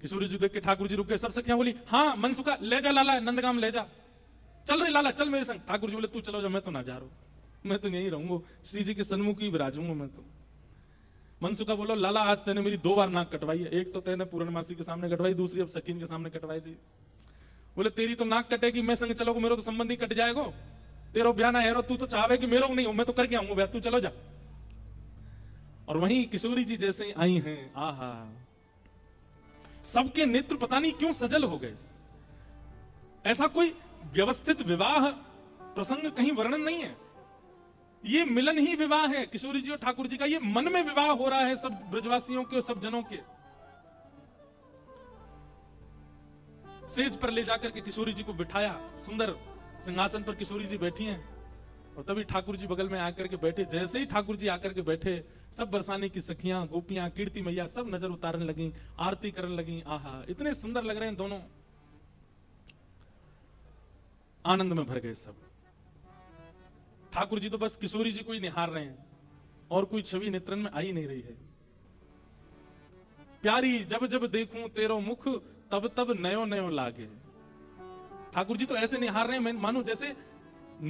किशोरी जी देख के ठाकुर जी रुक गए। सब सखियां बोली हाँ मनसुखा ले जा लाला, नंदगाम ले जा। चल रही लाला चल मेरे संग। ठाकुर जी बोले तू चलो जा, मैं तो ना जा रहा हूं, मैं तो यहीं रहूंगा, श्री जी के सन्मुख ही विराजूंगा मैं तो। मनसुखा बोलो लाला आज तेने मेरी 2 बार नाक कटवाई है, एक तो तेने पूर्णमासी के सामने कटवाई, दूसरी अब सकीन के सामने कटवाई थी। बोले तेरी तो नाक कटेगी, मैं संग चलोगे मेरा तो संबंधी कट जाएगा, तेरो ब्याह ना हेरो, तू तो चाहे कि मेरो नहीं हो, मैं तो करके आऊंगा ब्याह, तू चलो जा। और वहीं किशोरी जी जैसे ही आई हैं, आहा सबके नेत्र पता नहीं क्यों सजल हो गए। ऐसा कोई व्यवस्थित विवाह प्रसंग कहीं वर्णन नहीं है, ये मिलन ही विवाह है किशोरी जी और ठाकुर जी का। ये मन में विवाह हो रहा है सब ब्रजवासियों के और सब जनों के। सेज पर ले जाकर के किशोरी जी को बिठाया, सुंदर सिंहासन पर किशोरी जी बैठी हैं और तभी ठाकुर जी बगल में आकर के बैठे। जैसे ही ठाकुर जी आकर के बैठे, सब बरसाने की सखियां, गोपियां, कीर्ति मैया सब नजर उतारने लगी, आरती करने लगी। आहा इतने सुंदर लग रहे हैं दोनों, आनंद में भर गए सब। ठाकुर जी तो बस किशोरी जी को ही निहार रहे हैं और कोई छवि नेत्रन में आ ही नहीं रही है। प्यारी जब जब देखूं तेरो मुख तब तब नयो नयो लागे। ठाकुर जी तो ऐसे निहार रहे हैं, मैं मानो जैसे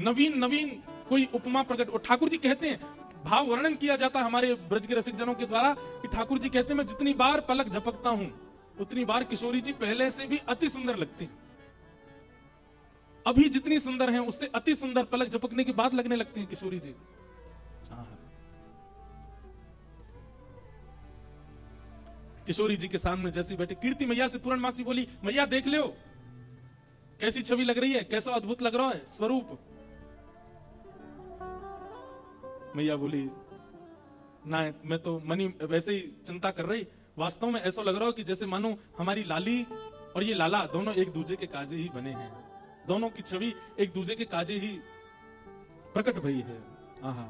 नवीन नवीन कोई उपमा प्रकट। और ठाकुर जी कहते हैं, भाव वर्णन किया जाता है हमारे ब्रज के रसिक जनों के द्वारा कि ठाकुर जी कहते हैं मैं जितनी बार पलक झपकता हूं उतनी बार किशोरी जी पहले से भी अति सुंदर लगती हैं। अभी जितनी सुंदर हैं उससे अति सुंदर पलक झपकने के बाद लगने लगती हैं किशोरी जी। किशोरी जी के सामने जैसी बैठी कीर्ति मैया से पूर्णमासी बोली, मैया देख लो कैसी छवि लग रही है, कैसा अद्भुत लग रहा है स्वरूप। मैया बोली, ना मैं तो मनी वैसे ही चिंता कर रही, वास्तव में ऐसा लग रहा हो कि जैसे मानो हमारी लाली और ये लाला दोनों एक दूसरे के काजे ही बने हैं, दोनों की छवि एक दूसरे के काजे ही प्रकट भई है। आहा।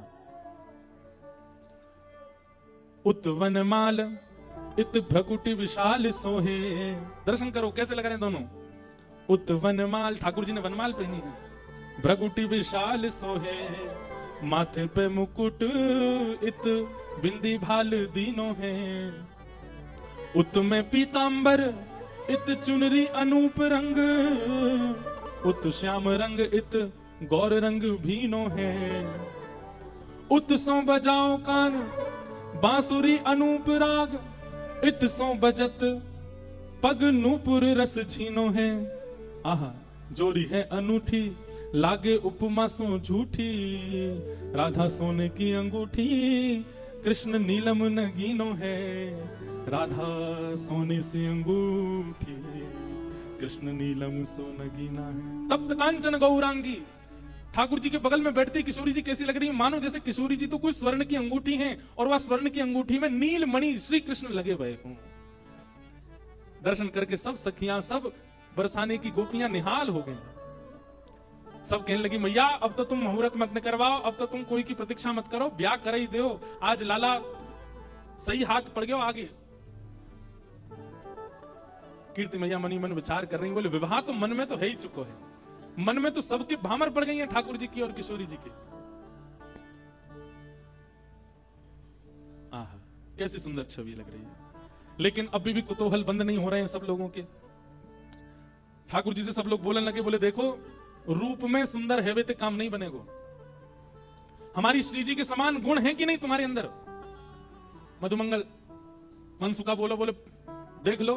उत वनमाल इत भ्रकुटी विशाल सोहे, दर्शन करो कैसे लग रहे हैं दोनों। उत वनमाल, ठाकुर जी ने वनमाल पहनी है, भ्रकुटी विशाल सोहे, माथे पे मुकुट इत बिंदी भाल दीनो है, उत में पीतांबर इत चुनरी अनूप रंग, उत श्याम रंग इत गौर रंग भीनो है, उत सो बजाओ कान बांसुरी अनूप राग, इत सो बजत पग नूपुर रस छीनो है। आहा, जोड़ी है अनूठी लागे उपमा सो झूठी, राधा सोने की अंगूठी कृष्ण नीलम नगीनो है, राधा सोने से अंगूठी कृष्ण नीलम सो नगीना है। तप्त कांचन गौरांगी, ठाकुर जी के बगल में बैठती किशोरी जी कैसी लग रही है, मानो जैसे किशोरी जी तो कोई स्वर्ण की अंगूठी हैं और वह स्वर्ण की अंगूठी में नील मणि श्री कृष्ण लगे हुए हों। दर्शन करके सब सखियां, सब बरसाने की गोपियां निहाल हो गईं। सब कहने लगी, मैया अब तो तुम मुहूर्त मत करवाओ, अब तो तुम कोई की प्रतीक्षा मत करो, ब्याह कर ही दो, आज लाला सही हाथ पड़ गया आगे। कीर्ति मैया मनी मन विचार कर रही, बोले विवाह तो मन में तो है ही चुको है, मन में तो सबके भामर पड़ गई हैं ठाकुर जी की और किशोरी जी की। आहा, कैसी सुंदर छवि लग रही है, लेकिन अभी भी कुतूहल बंद नहीं हो रहे हैं सब लोगों के। ठाकुर जी से सब लोग बोलने लगे, बोले देखो रूप में सुंदर है वे ते काम नहीं बनेगो, हमारी श्री जी के समान गुण है कि नहीं तुम्हारे अंदर। मधुमंगल मनसुखा बोलो, बोले देख लो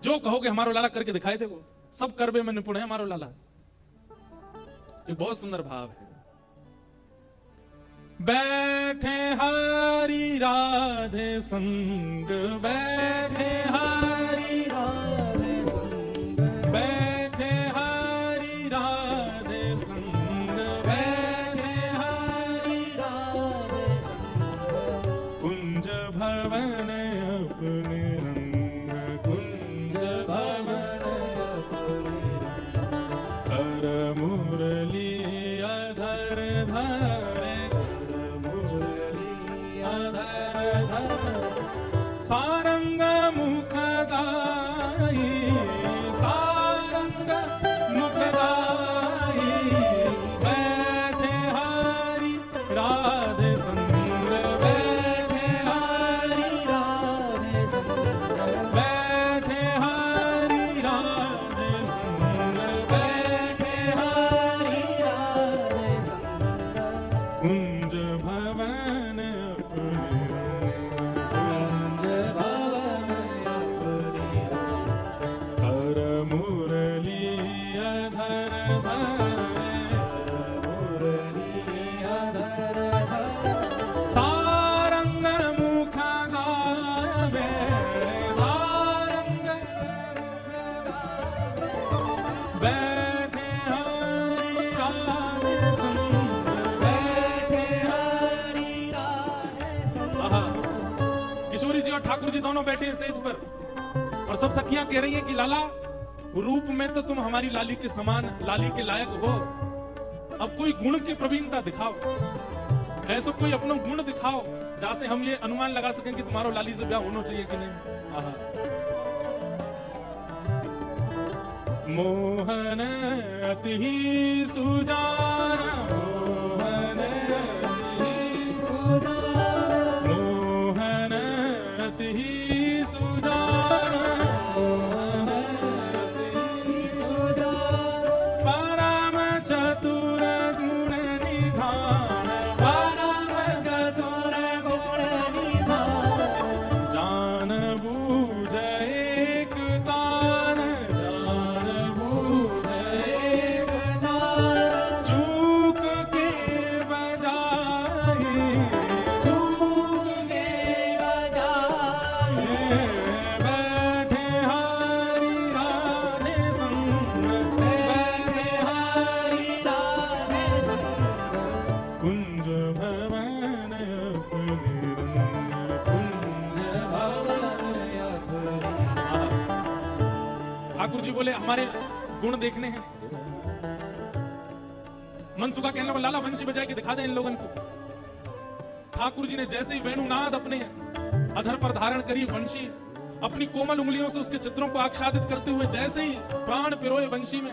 जो कहोगे हमारो लाला करके दिखाई देगो, सब करवे में निपुण है हमारो लाला। ये बहुत सुंदर भाव है। बैठे हरि राधे संग, बैठे हरि राधे संग, बैठे हरि राधे संग, बैठे हरि राधे संग, कुंज भवन अपने रंग, कुंज भवन अपने रंग, कर मुरली अधर धरे, कर मुरली अधर धरे, सारंग मुख गाई, सारंग मुख गाई, बैठे हरि राधे संग, बैठे हरि राधे संग, बैठे हरि राधे संग, बैठे हरि राधे संग, कुंज भवन अपने रंग, कुंज भवन अपने रंग, हर मुरली अधर धरे, हर मुरली अधर धरे, सारंग मुख गावे, सारंग मुख गावे, बैठे हरि राधे संग, बैठे हरि राधे संग। आहा, किशोरी जी और ठाकुर जी दोनों बैठे हैं सेज पर और सब सखियां कह रही हैं कि लाला रूप में तो तुम हमारी लाली के समान, लाली के लायक हो, अब कोई गुण की प्रवीणता दिखाओ, ऐसा कोई अपना गुण दिखाओ जहां से हम ये अनुमान लगा सकें कि तुम्हारा लाली से ब्याह होना चाहिए कि नहीं। आहा। मोहन अति सुजान, मोहन अति सुजान, मोहन अति हमारे गुण देखने हैं। मनसुखा कहने लगा लाला वंशी बजा के दिखा दे इन लोगों को। ठाकुर जी ने जैसे ही वेणुनाद अपने अधर पर धारण करी, वंशी अपनी कोमल उंगलियों से उसके चित्रों को आच्छादित करते हुए जैसे ही प्राण पिरोए वंशी में,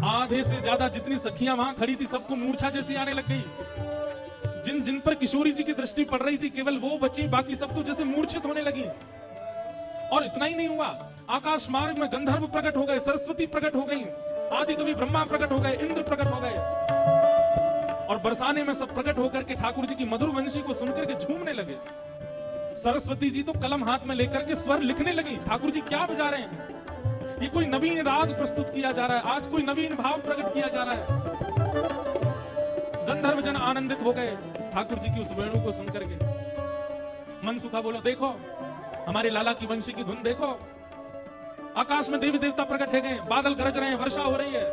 आधे से ज्यादा जितनी सखियां वहां खड़ी थी सबको मूर्छा जैसी आने लग गई। जिन जिन पर किशोरी जी की दृष्टि पड़ रही थी केवल वो बची, बाकी सब तो जैसे मूर्छित होने लगी। और इतना ही नहीं हुआ, आकाश मार्ग में गंधर्व प्रकट हो गए, सरस्वती प्रकट हो गई, आदि कवि ब्रह्मा प्रकट हो गए, इंद्र प्रकट हो गए। और बरसाने में सब प्रकट होकर के ठाकुर जी की मधुर वंशी को सुनकर के झूमने लगे। सरस्वती जी तो कलम हाथ में लेकर के स्वर लिखने लगी, ठाकुर जी क्या बजा रहे हैं, ये कोई नवीन राग प्रस्तुत किया जा रहा है, आज कोई नवीन भाव प्रकट किया जा रहा है। गंधर्व जन आनंदित हो गए ठाकुर जी की उस वेणु को सुनकर के। मनसुखा बोलो देखो हमारे लाला की वंशी की धुन देखो, आकाश में देवी देवता प्रकट हो गए, बादल गरज रहे हैं, वर्षा हो रही है।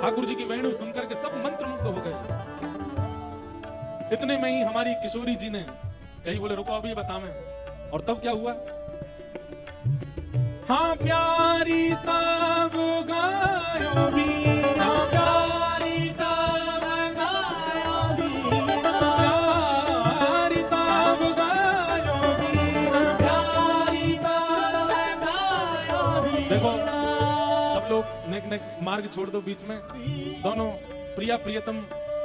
ठाकुर जी की वेणु सुनकर के सब मंत्रमुग्ध हो गए। इतने में ही हमारी किशोरी जी ने कहीं बोले रुको अभी बतावे। और तब क्या हुआ, हाँ प्यारी तब गायो बीना, प्यारी तब गायो बीना, प्यारी तब गायो बीना, प्यारी तब गायो बीना। देखो सब लोग नेक नेक मार्ग छोड़ दो, बीच में दोनों प्रिया प्रियतम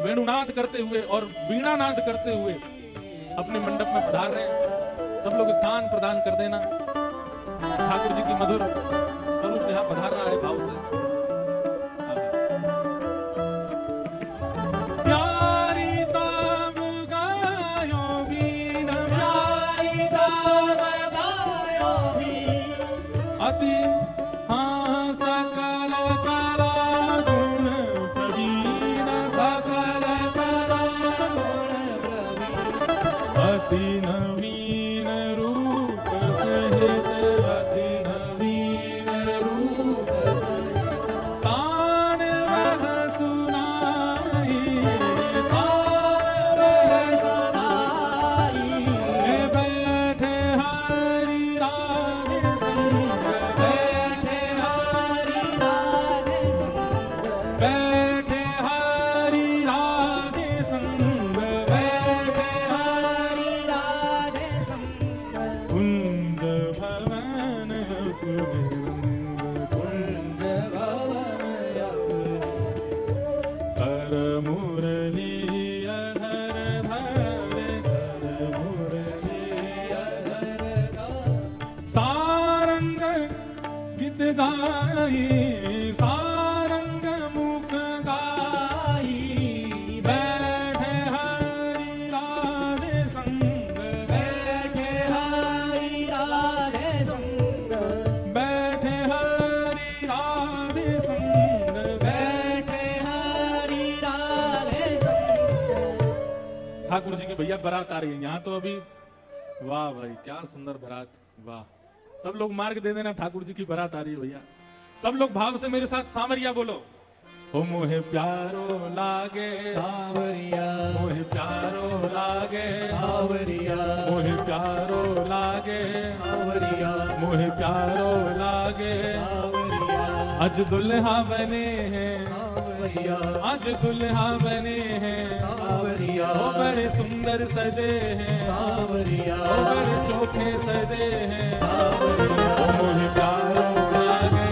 वेणुनाद करते हुए और वीणानाद करते हुए अपने मंडप में पधार रहे हैं। सब लोग स्थान प्रदान कर देना, ठाकुर जी की मधुर स्वरूप यहाँ पधार रहा है भाव से। प्यारी तब गायो बीना, प्यारी तब गायो बीना, अति हाँ सकल कला गुण प्रवीण, सकल कला गुण प्रवीण, अति नवीन रूप सहित, अति नवीन रूप सहित, तान वह सुनाई, तान वह सुनाई, बैठे हरि राधे संग, बैठे हरि राधे संग, बैठे हरि राधे संग, बैठे हरि राधे संग, कुंज भवन पुरंग, कुंज भवन कर मुरली अधर धरे, कर मुरली अधर गा, सारंग गीत गाई, सारंग मुख गाई, बैठे हरि राधे संग, बैठे हरि राधे संग, बैठे हरि राधे संग, बैठे हरि राधे संग। ठाकुर जी की भैया बारात आ रही है यहाँ तो अभी, वाह भाई क्या सुंदर बारात, वाह। सब लोग मार्ग दे देना, ठाकुर जी की बारात आ रही है भैया। सब लोग भाव से मेरे साथ सावरिया बोलो, ओ मोहे प्यारो लागे, सावरिया, मोहे प्यारो लागे, सावरिया, मोहे प्यारो लागे, सावरिया, मोहे प्यारो लागे, सावरिया, आज दुल्हा बने हैं, सावरिया, आज दुल्हा बने हैं, सावरिया, ओ बड़े सुंदर सजे हैं, सावरिया, ओ बड़े चोखे सजे हैं, सावरिया, ओ मोहे प्यारो लागे,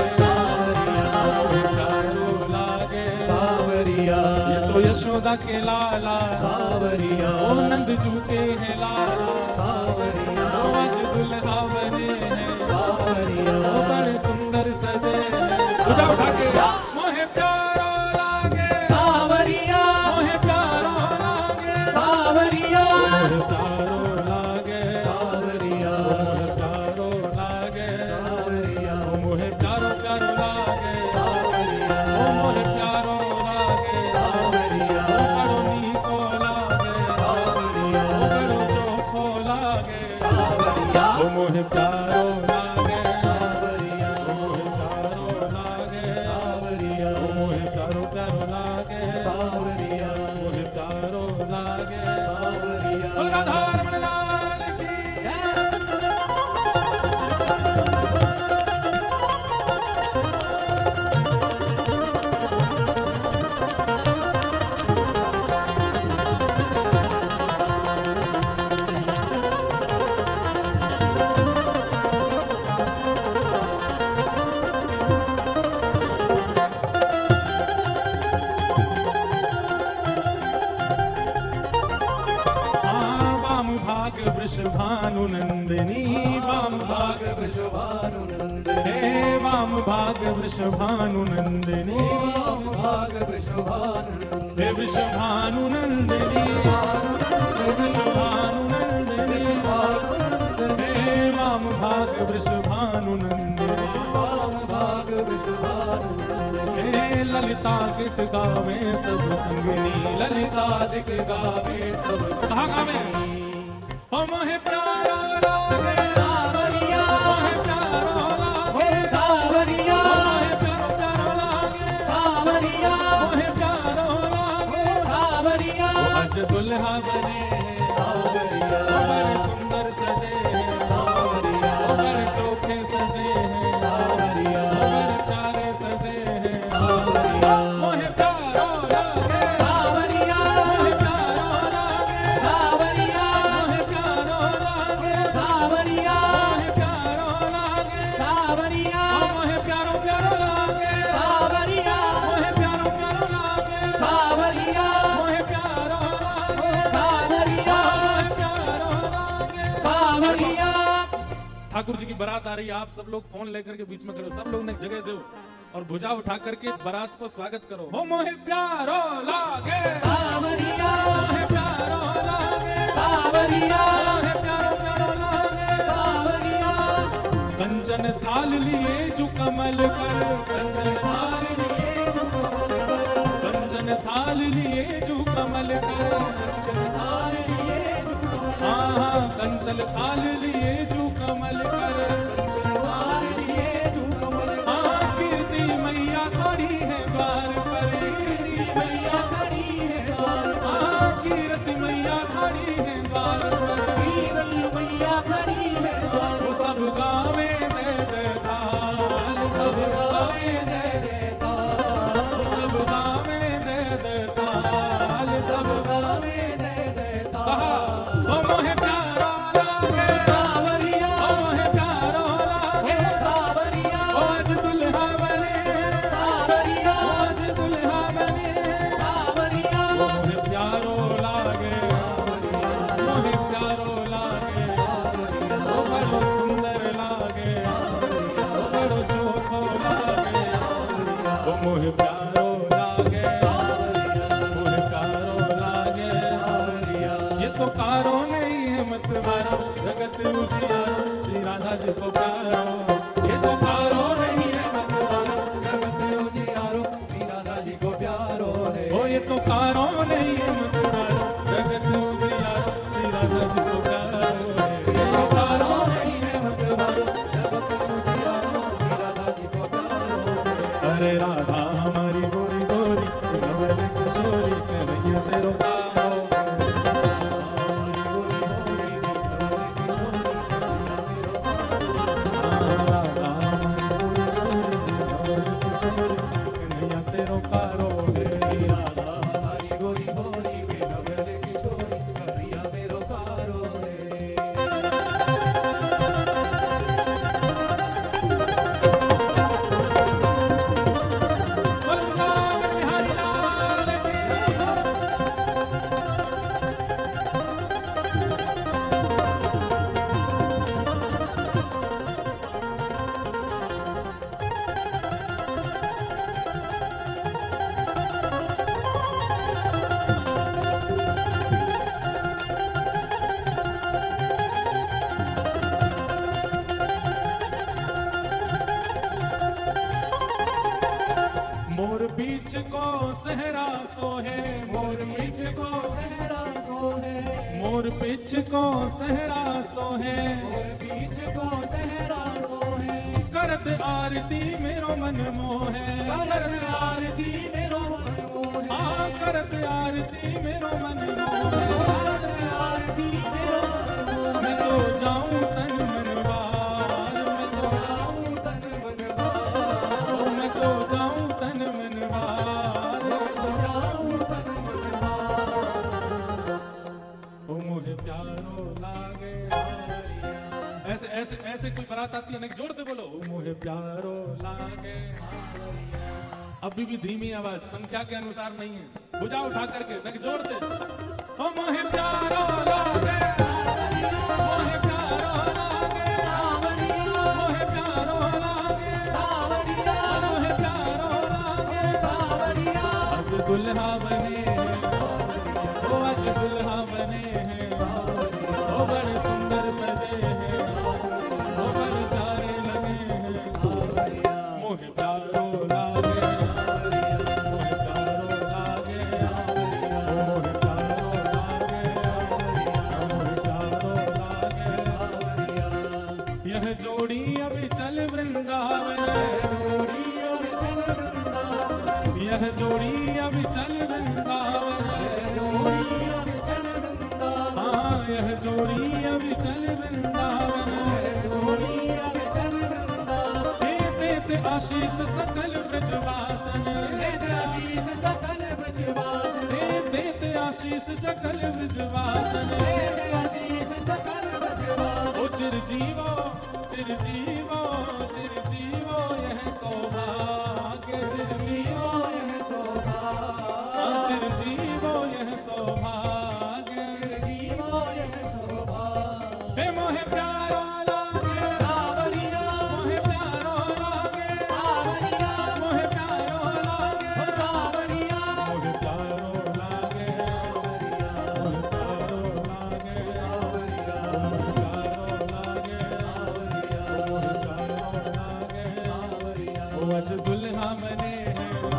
मोहे प्यारो लागे, सावरिया, ये तो यशोदा के लाला, सावरिया, ओ नंद जू के हैं लाला, सावरिया, ओ आज दुल्हा बने हैं, सावरिया, ओ बड़े सुंदर सजे हैं। पूजा उठा के मोहे प्यारो लागे, सावरिया, मोहे प्यारो लागे, सावरिया, मोहे प्यारो लागे, सावरिया, मोहे प्यारो लागे, सावरिया, मोहे प्यारो प्यारो लागे, सावरिया, ओ मोहे प्यारो लागे, सावरिया, ओ बड़ो नीको लागे, सावरिया, ओ बड़ो चोखो लागे, सावरिया, ओ मोहे प्यारो लागे, सावरिया, ओ मोहे प्यारो लागे, सावरिया, ओ मोहे प्यारो प्यारो लागे, सावरिया, मोहे प्यारो लागे। सावरिया। बोल राधा रमण लाल की, वृषभानुनंदिनी हे वाम भाग वृषभानुनंदिनी वाम भाग वृषभानुनंदिनी हे वृषभानुनंदिनी हे वृषभानुनंदिनी हे वाम भाग वृषभानुनंदिनी वाम भाग वृषभानुनंदिनी हे ललिता गीत गावे सब संगिनी ललिता दिक गावे सब कहाँ गावे हो मोहे प्यारा लागे सावरिया मोहे प्यारा लागे हो सावरिया मोहे प्यारो प्यारो लागे सावरिया मोहे प्यारो लागे सावरिया आज दुल्हा बने हैं सावरिया वो बड़े सुंदर सजे हैं सावरिया वो बड़े चोखे सजे हैं सावरिया वो बड़े प्यारे सजे हैं सावरिया मोहे प्यारो लागे सावरिया मोहे प्यारो लागे सावरिया मोहे प्यारो लागे सावरिया मोहे प्यारो लागे सावरिया मोहे प्यारो प्यारो लागे सावरिया मोहे प्यारो प्यारो लागे सावरिया मोहे प्यारो लागे सावरिया मोहे प्यारो लागे सावरिया ठाकुर जी की बारात आ रही है, आप सब लोग फोन लेकर के बीच में खड़े हो, सब लोग ने जगह दो और भुजा उठा करके बारात को स्वागत करो। हो मोहे प्यारो लागे सावरिया मोहे प्यारो लागे सावरिया मोहे प्यारो प्यारो लागे सावरिया कंचन थाल लिए जो कमल कर कंचन थाल लिए कंचन थाल लिए जो कमल कर चंद्रहार लिए हाँ कंचन थाल लिए जो कमल कर चंद्रहार लिए तू कमल हाँ कीर्ति मैया खड़ी है द्वार पर कीर्ति मैया खड़ी है द्वार पर हाँ कीर्ति मैया खड़ी है द्वार पर कीर्ति मैया खड़ी है द्वार वो सब गावे दे दे ताल सब गावे दे देता वो सब गावे दे दे ताल सब गावे दे देता कहा ओ मोहे प्यारा लागे सावरिया ओ मोहे प्यारा लागे हे सावरिया ओ आज दुल्हा बने सावरिया ओ आज दुल्हा बने सावरिया ओ मोहे प्यारो लागे मोहे प्यारो लागे ओ बड़ो सुंदर लागे ओ बड़ो चोखो लागे ओ मोहे प्यारो लागे मोहे प्यारो लागे ये तो कारो नहीं है मत मारो जगत उजियारो श्री राधा जी को प्यारो ये तो कारो नहीं है मतवारो जगत उजियारो श्री राधा जी को प्यारो है ओ ये तो कारो नहीं है मत मारो जगत उजियारो श्री राधा जी को प्यारो ये तो कारो नहीं है मतवारो जगत उजियारो श्री राधा जी को प्यारो है अरे राधा हमारी गोरी गोरी नवल किशोरी कन्हैया तेरो प्यारो राधा हमारी गोरी गोरी नवल किशोरी कन्हैया तेरो प्यारो राधा हमारी गोरी गोरी के नवल किशोरी करिया मेरो कारो है बिहारी लाल की मोर बीच को सहरा सोहे मोर बीच को सहरा सोहे मोर बीच को सहरा सोहे मोर बीच को सहरा सोहे करत आरती मेरो मन मोहे करत आरती मेरो मन मोहे हाँ करत आरती मेरो मन मोहे करत आरती मेरो मन मोहे मैं तो जाऊं तन मनवार मैं तो जाऊं तन मनवार ओ मैं तो जाऊं तन मनवार तो जाऊं तन मनवार ओ मोहे प्यारो लागे ऐसे ऐसे ऐसे कोई बारात आती है ना जोड़ते बोलो ओ मोहे प्यारो लागे अभी भी धीमी आवाज संख्या के अनुसार नहीं है बुझा उठा करके नक जोड़ते ओ मोहे प्यारो लागे मोहे प्यारो लागे सावरिया दुल्हा बने हैं, ओ आज दुल्हा बने हैं, ओ बड़े सुंदर सजे हैं, ओ बड़े प्यारे लगे हैं, मोहे प्यारो लागे, मोहे प्यारो लागे, मोहे प्यारो लागे, मोहे प्यारो लागे। यह जोड़ी अभी चल वृंदावन, यह जोड़ी अभी चल वृंदावन, हाँ यह जोड़ी अभी चल वृंदावन, देते आशीष सकल ब्रजवासन, देते आशीष सकल ब्रजवासन, ओ चिरजीवो चिरजीवो चिरजीवो यह सौभाग्य, चिरजीवो यह सौभाग्य, चिरजीवो यह सौभाग्य, चिरजीवो यह सौभाग्य। हे मोहे प्यारो लागे सावरिया, मोहे प्यारो लागे सावरिया, मोहे प्यारो लागे सावरिया, मोहे प्यारो लागे, मोहे प्यारो लागे सावरिया, मोहे प्यारो लागे सावरिया, मोहे प्यारो लागे सावरिया। ओ आज दुल्हा बने हैं, ओ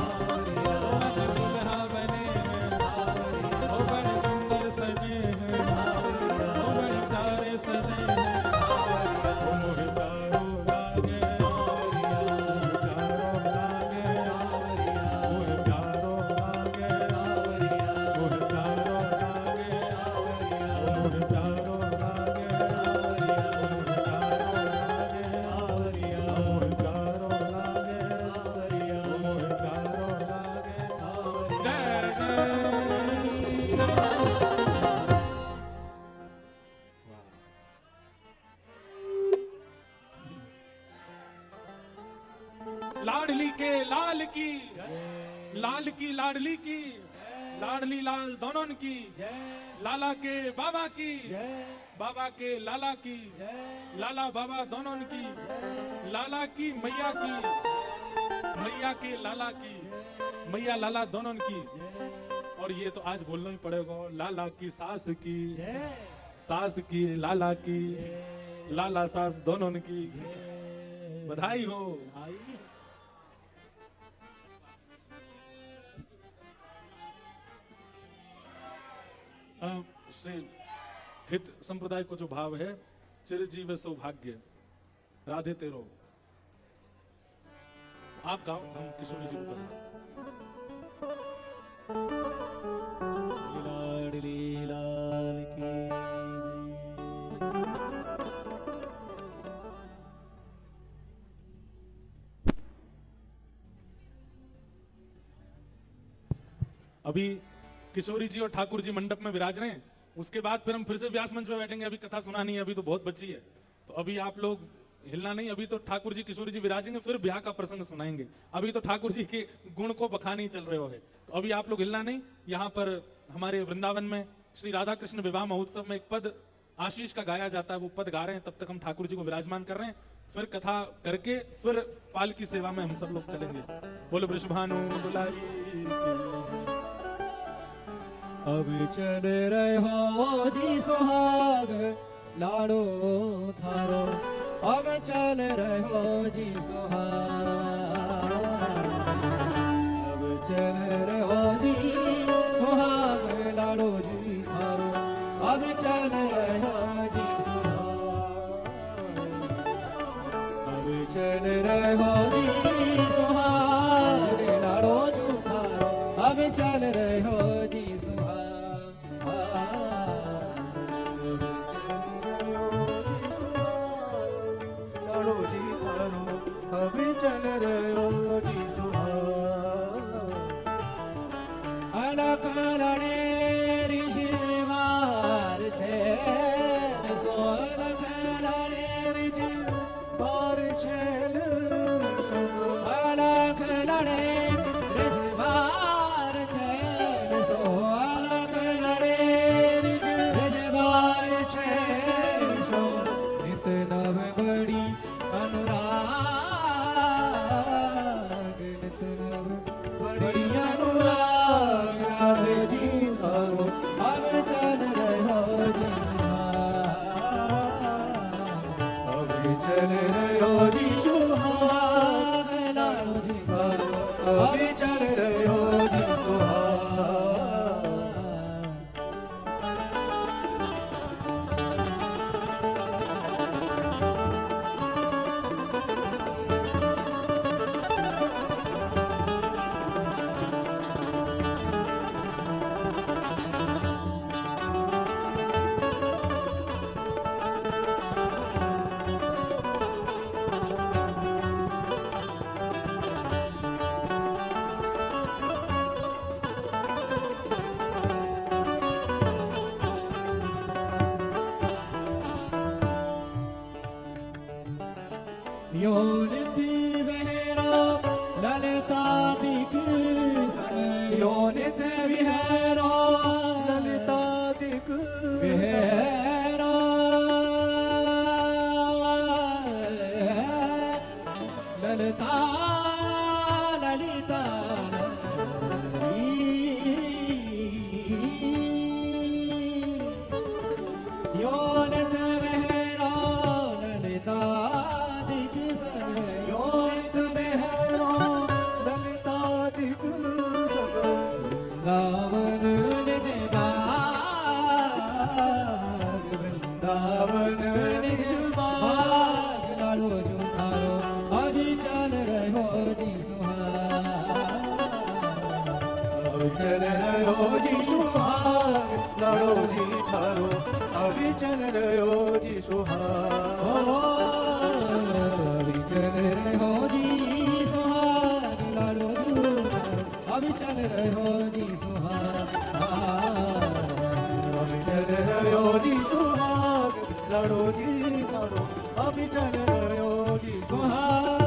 आज दुल्हा बने हैं, ओ बड़े सुंदर सजे हैं, ओ बड़े प्यारे सजे हैं, ओ मोहे प्यारो लागे, मोहे प्यारो लागे, मोहे प्यारो लागे, मोहे प्यारो लागे, मोहे प्यारो लागे, मोहे प्यारो लागे, मोहे प्यारो लागे, मोहे प्यारो लागे। जय जय श्री राम। लाडली के लाल की, लाल की लाडली की, लाडली लाल दोनों की, लाला के बाबा की, बाबा के लाला की, लाला बाबा दोनों की, लाला की मैया की, मैया के लाला की, मैया लाला दोनों की। और ये तो आज बोलना ही पड़ेगा, लाला की सास की, सास की लाला की, लाला सास दोनों की। बधाई हो। श्री हित संप्रदाय को जो भाव है, चिरजीव सौभाग्य, राधे तेरो। आप गाओ, हम किशोरी जी को बधाएं। लाडली लाल की अभी किशोरी जी और ठाकुर जी मंडप में विराज रहे हैं, उसके बाद फिर हम फिर से व्यास मंच में बैठेंगे। अभी कथा सुनानी है, अभी तो बहुत बची है, तो अभी आप लोग हिलना नहीं। अभी तो ठाकुर जी किशोरी जी विराजेंगे, फिर ब्याह का प्रसंग सुनाएंगे। अभी तो ठाकुर जी के गुण को बखान ही चल रहे हो है, तो अभी आप लोग हिलना नहीं। यहाँ पर हमारे वृंदावन में श्री राधा कृष्ण विवाह महोत्सव में एक पद आशीष का गाया जाता है, वो पद गा रहे हैं, तब तक हम ठाकुर जी को विराजमान कर रहे हैं। फिर कथा करके फिर पाल की सेवा में हम सब लोग चलेंगे। बोलो वृषभानु दुलारी की। अब चल रहो जी सुहाग लाडो थारो, अब चल रहो जी सुहाग, अब चल रहो जी सुहाग लाडो जी थारो, अब चल रहो जी सुहाग, अब चल रहो जी सुहाग लाडो जी थारो, अब चल रहो जी सुहाग। अभी चल रहो जी सुहाग, अलग लड़े ऋषिवार छे, सो अलग लड़े ऋषिवार छे, अलग लड़े ऋषिवार छे, सो अलग लड़े ऋषिवार छे, सो नित नव बड़ी अनुराग, नित नव बड़ी अनुराग, यो निधि विहरो ललितादिक सन यो निधि विहरो ललितादिक विहरो ललिता ललिता यो निधि विहरो ललितादिक सन यो निधि विहरो ललितादिक वृंदावन निज बाग वृंदावन निज बाग लाडो जुठारो अभी चल रहो जी सुहाग चल रहो जी सुहाग लाडो जी थारो अभी चल रहो जी सुहाग अभी चल रहो जी सुहाग लाडो जुठारो अभी चल रहो जी सुहाग अभी चल रहो जी सुहाग लाडो जी थारो अभी चल रहो जी सुहाग सुहाग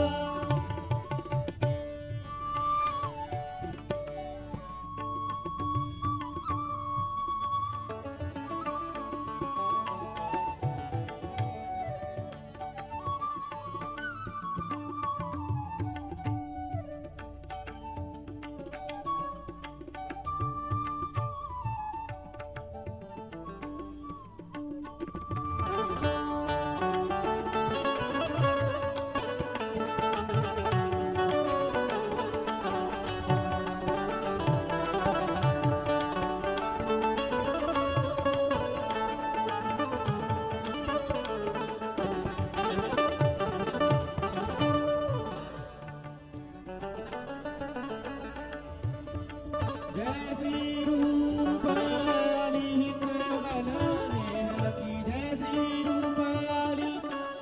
जय श्री रूपाली हित युगली लकी जय श्री रूपाली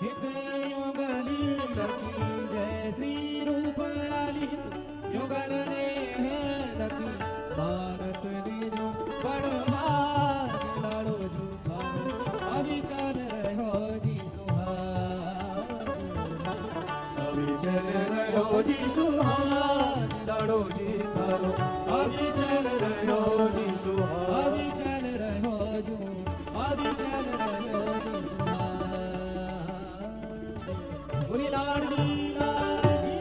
हित युगली लकी जय श्री रूपाली हित युगल ने है लकी भारत ने जो बड़ भाग लाड़ो झूठा अभी चल रहो जी सुहाग अभी चल रहो जी सुहाग लाडो जी थारो अभी चल रहो जी सुहाग अभी चल रहो जो अभी चल रहो जी सुहाग बुरी लाडली लाडली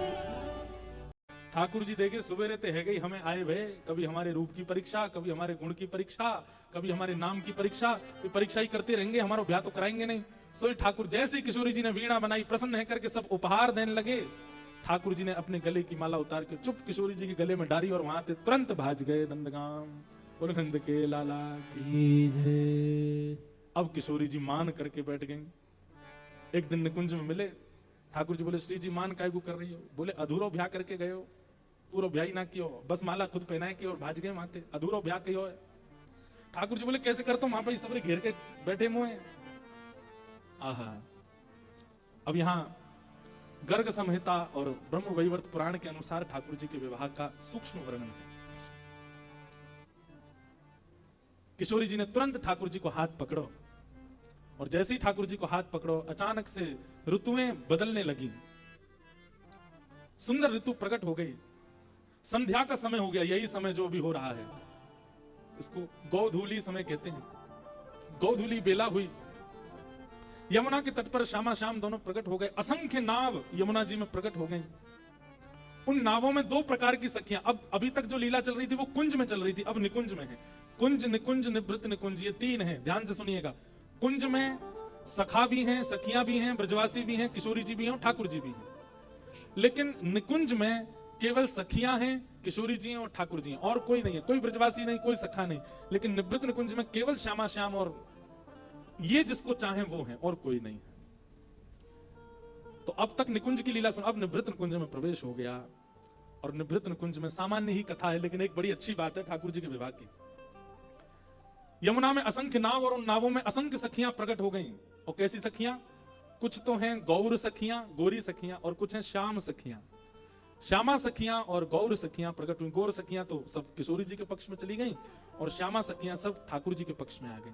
ठाकुर जी देखे सुबेरे ते है गई हमें आए भे, कभी हमारे रूप की परीक्षा, कभी हमारे गुण की परीक्षा, कभी हमारे नाम की परीक्षा। ये परीक्षा ही करते रहेंगे, हमारा ब्याह तो कराएंगे नहीं। सोई ठाकुर जैसे किशोरी जी ने वीणा बनाई, प्रसन्न है करके सब उपहार देने लगे। ठाकुर जी ने अपने गले की माला उतार के चुप किशोरी जी के गले में डाली और वहां से तुरंत भाज गए नंदगाम। बोले नंद के लाला की जय। अब किशोरी जी मान करके बैठ गई। एक दिन निकुंज में मिले, ठाकुर जी बोले श्री जी मान काय को कर रही हो? बोले अधूरो ब्याह करके गए हो, पूरा ब्याह ही ना कियो, बस माला खुद पहनाए की और भाज गए माते, अधूरो ब्याह कहो है। ठाकुर जी बोले कैसे करता हूं, वहां पर सब घेर के बैठे मुंह है। आहा, अब यहाँ गर्ग संहिता और ब्रह्म वैवर्त पुराण के अनुसार ठाकुर जी के विवाह का सूक्ष्म वर्णन है। किशोरी जी ने तुरंत ठाकुर जी को हाथ पकड़ो और जैसे ही ठाकुर जी को हाथ पकड़ो अचानक से ऋतुएं बदलने लगी, सुंदर ऋतु प्रकट हो गई। संध्या का समय हो गया, यही समय जो अभी हो रहा है, इसको गोधूली समय कहते हैं। गोधूली बेला हुई, यमुना के तट पर श्यामा श्याम दोनों प्रकट हो गए। असंख्य नाव यमुना जी में प्रकट हो गई। उन नावों में दो प्रकार की सखियां, अब अभी तक जो लीला चल रही थी वो कुंज में चल रही थी, अब निकुंज में है। कुंज, निकुंज, निवृत्त निकुंज, ये तीन है, ध्यान से सुनिएगा। कुंज में सखा भी हैं, सखियां भी हैं, ब्रजवासी भी हैं, किशोरी जी भी हैं और ठाकुर जी भी हैं। लेकिन निकुंज में केवल सखियां हैं, किशोरी जी हैं और ठाकुर जी हैं, और कोई नहीं है, कोई ब्रजवासी नहीं, कोई सखा नहीं। लेकिन निवृत्त निकुंज में केवल श्यामा श्याम और ये जिसको चाहे वो है और कोई नहीं है। तो अब तक निकुंज की लीला सुन, अब निवृत्त निकुंज में प्रवेश हो गया। और निवृत्त निकुंज में सामान्य ही कथा है, लेकिन एक बड़ी अच्छी बात है ठाकुर जी के विवाह की। यमुना में असंख्य नाव और उन नावों में असंख्य सखियां प्रकट हो गईं। और कैसी सखियां? कुछ तो हैं गौर सखियां, गोरी सखियां, और कुछ हैं श्याम सखियां। श्यामा सखियां और गौर सखियां प्रकट हुई। गौर सखियां तो सब किशोरी जी के पक्ष में चली गईं और श्यामा सखियां सब ठाकुर जी के पक्ष में आ गईं।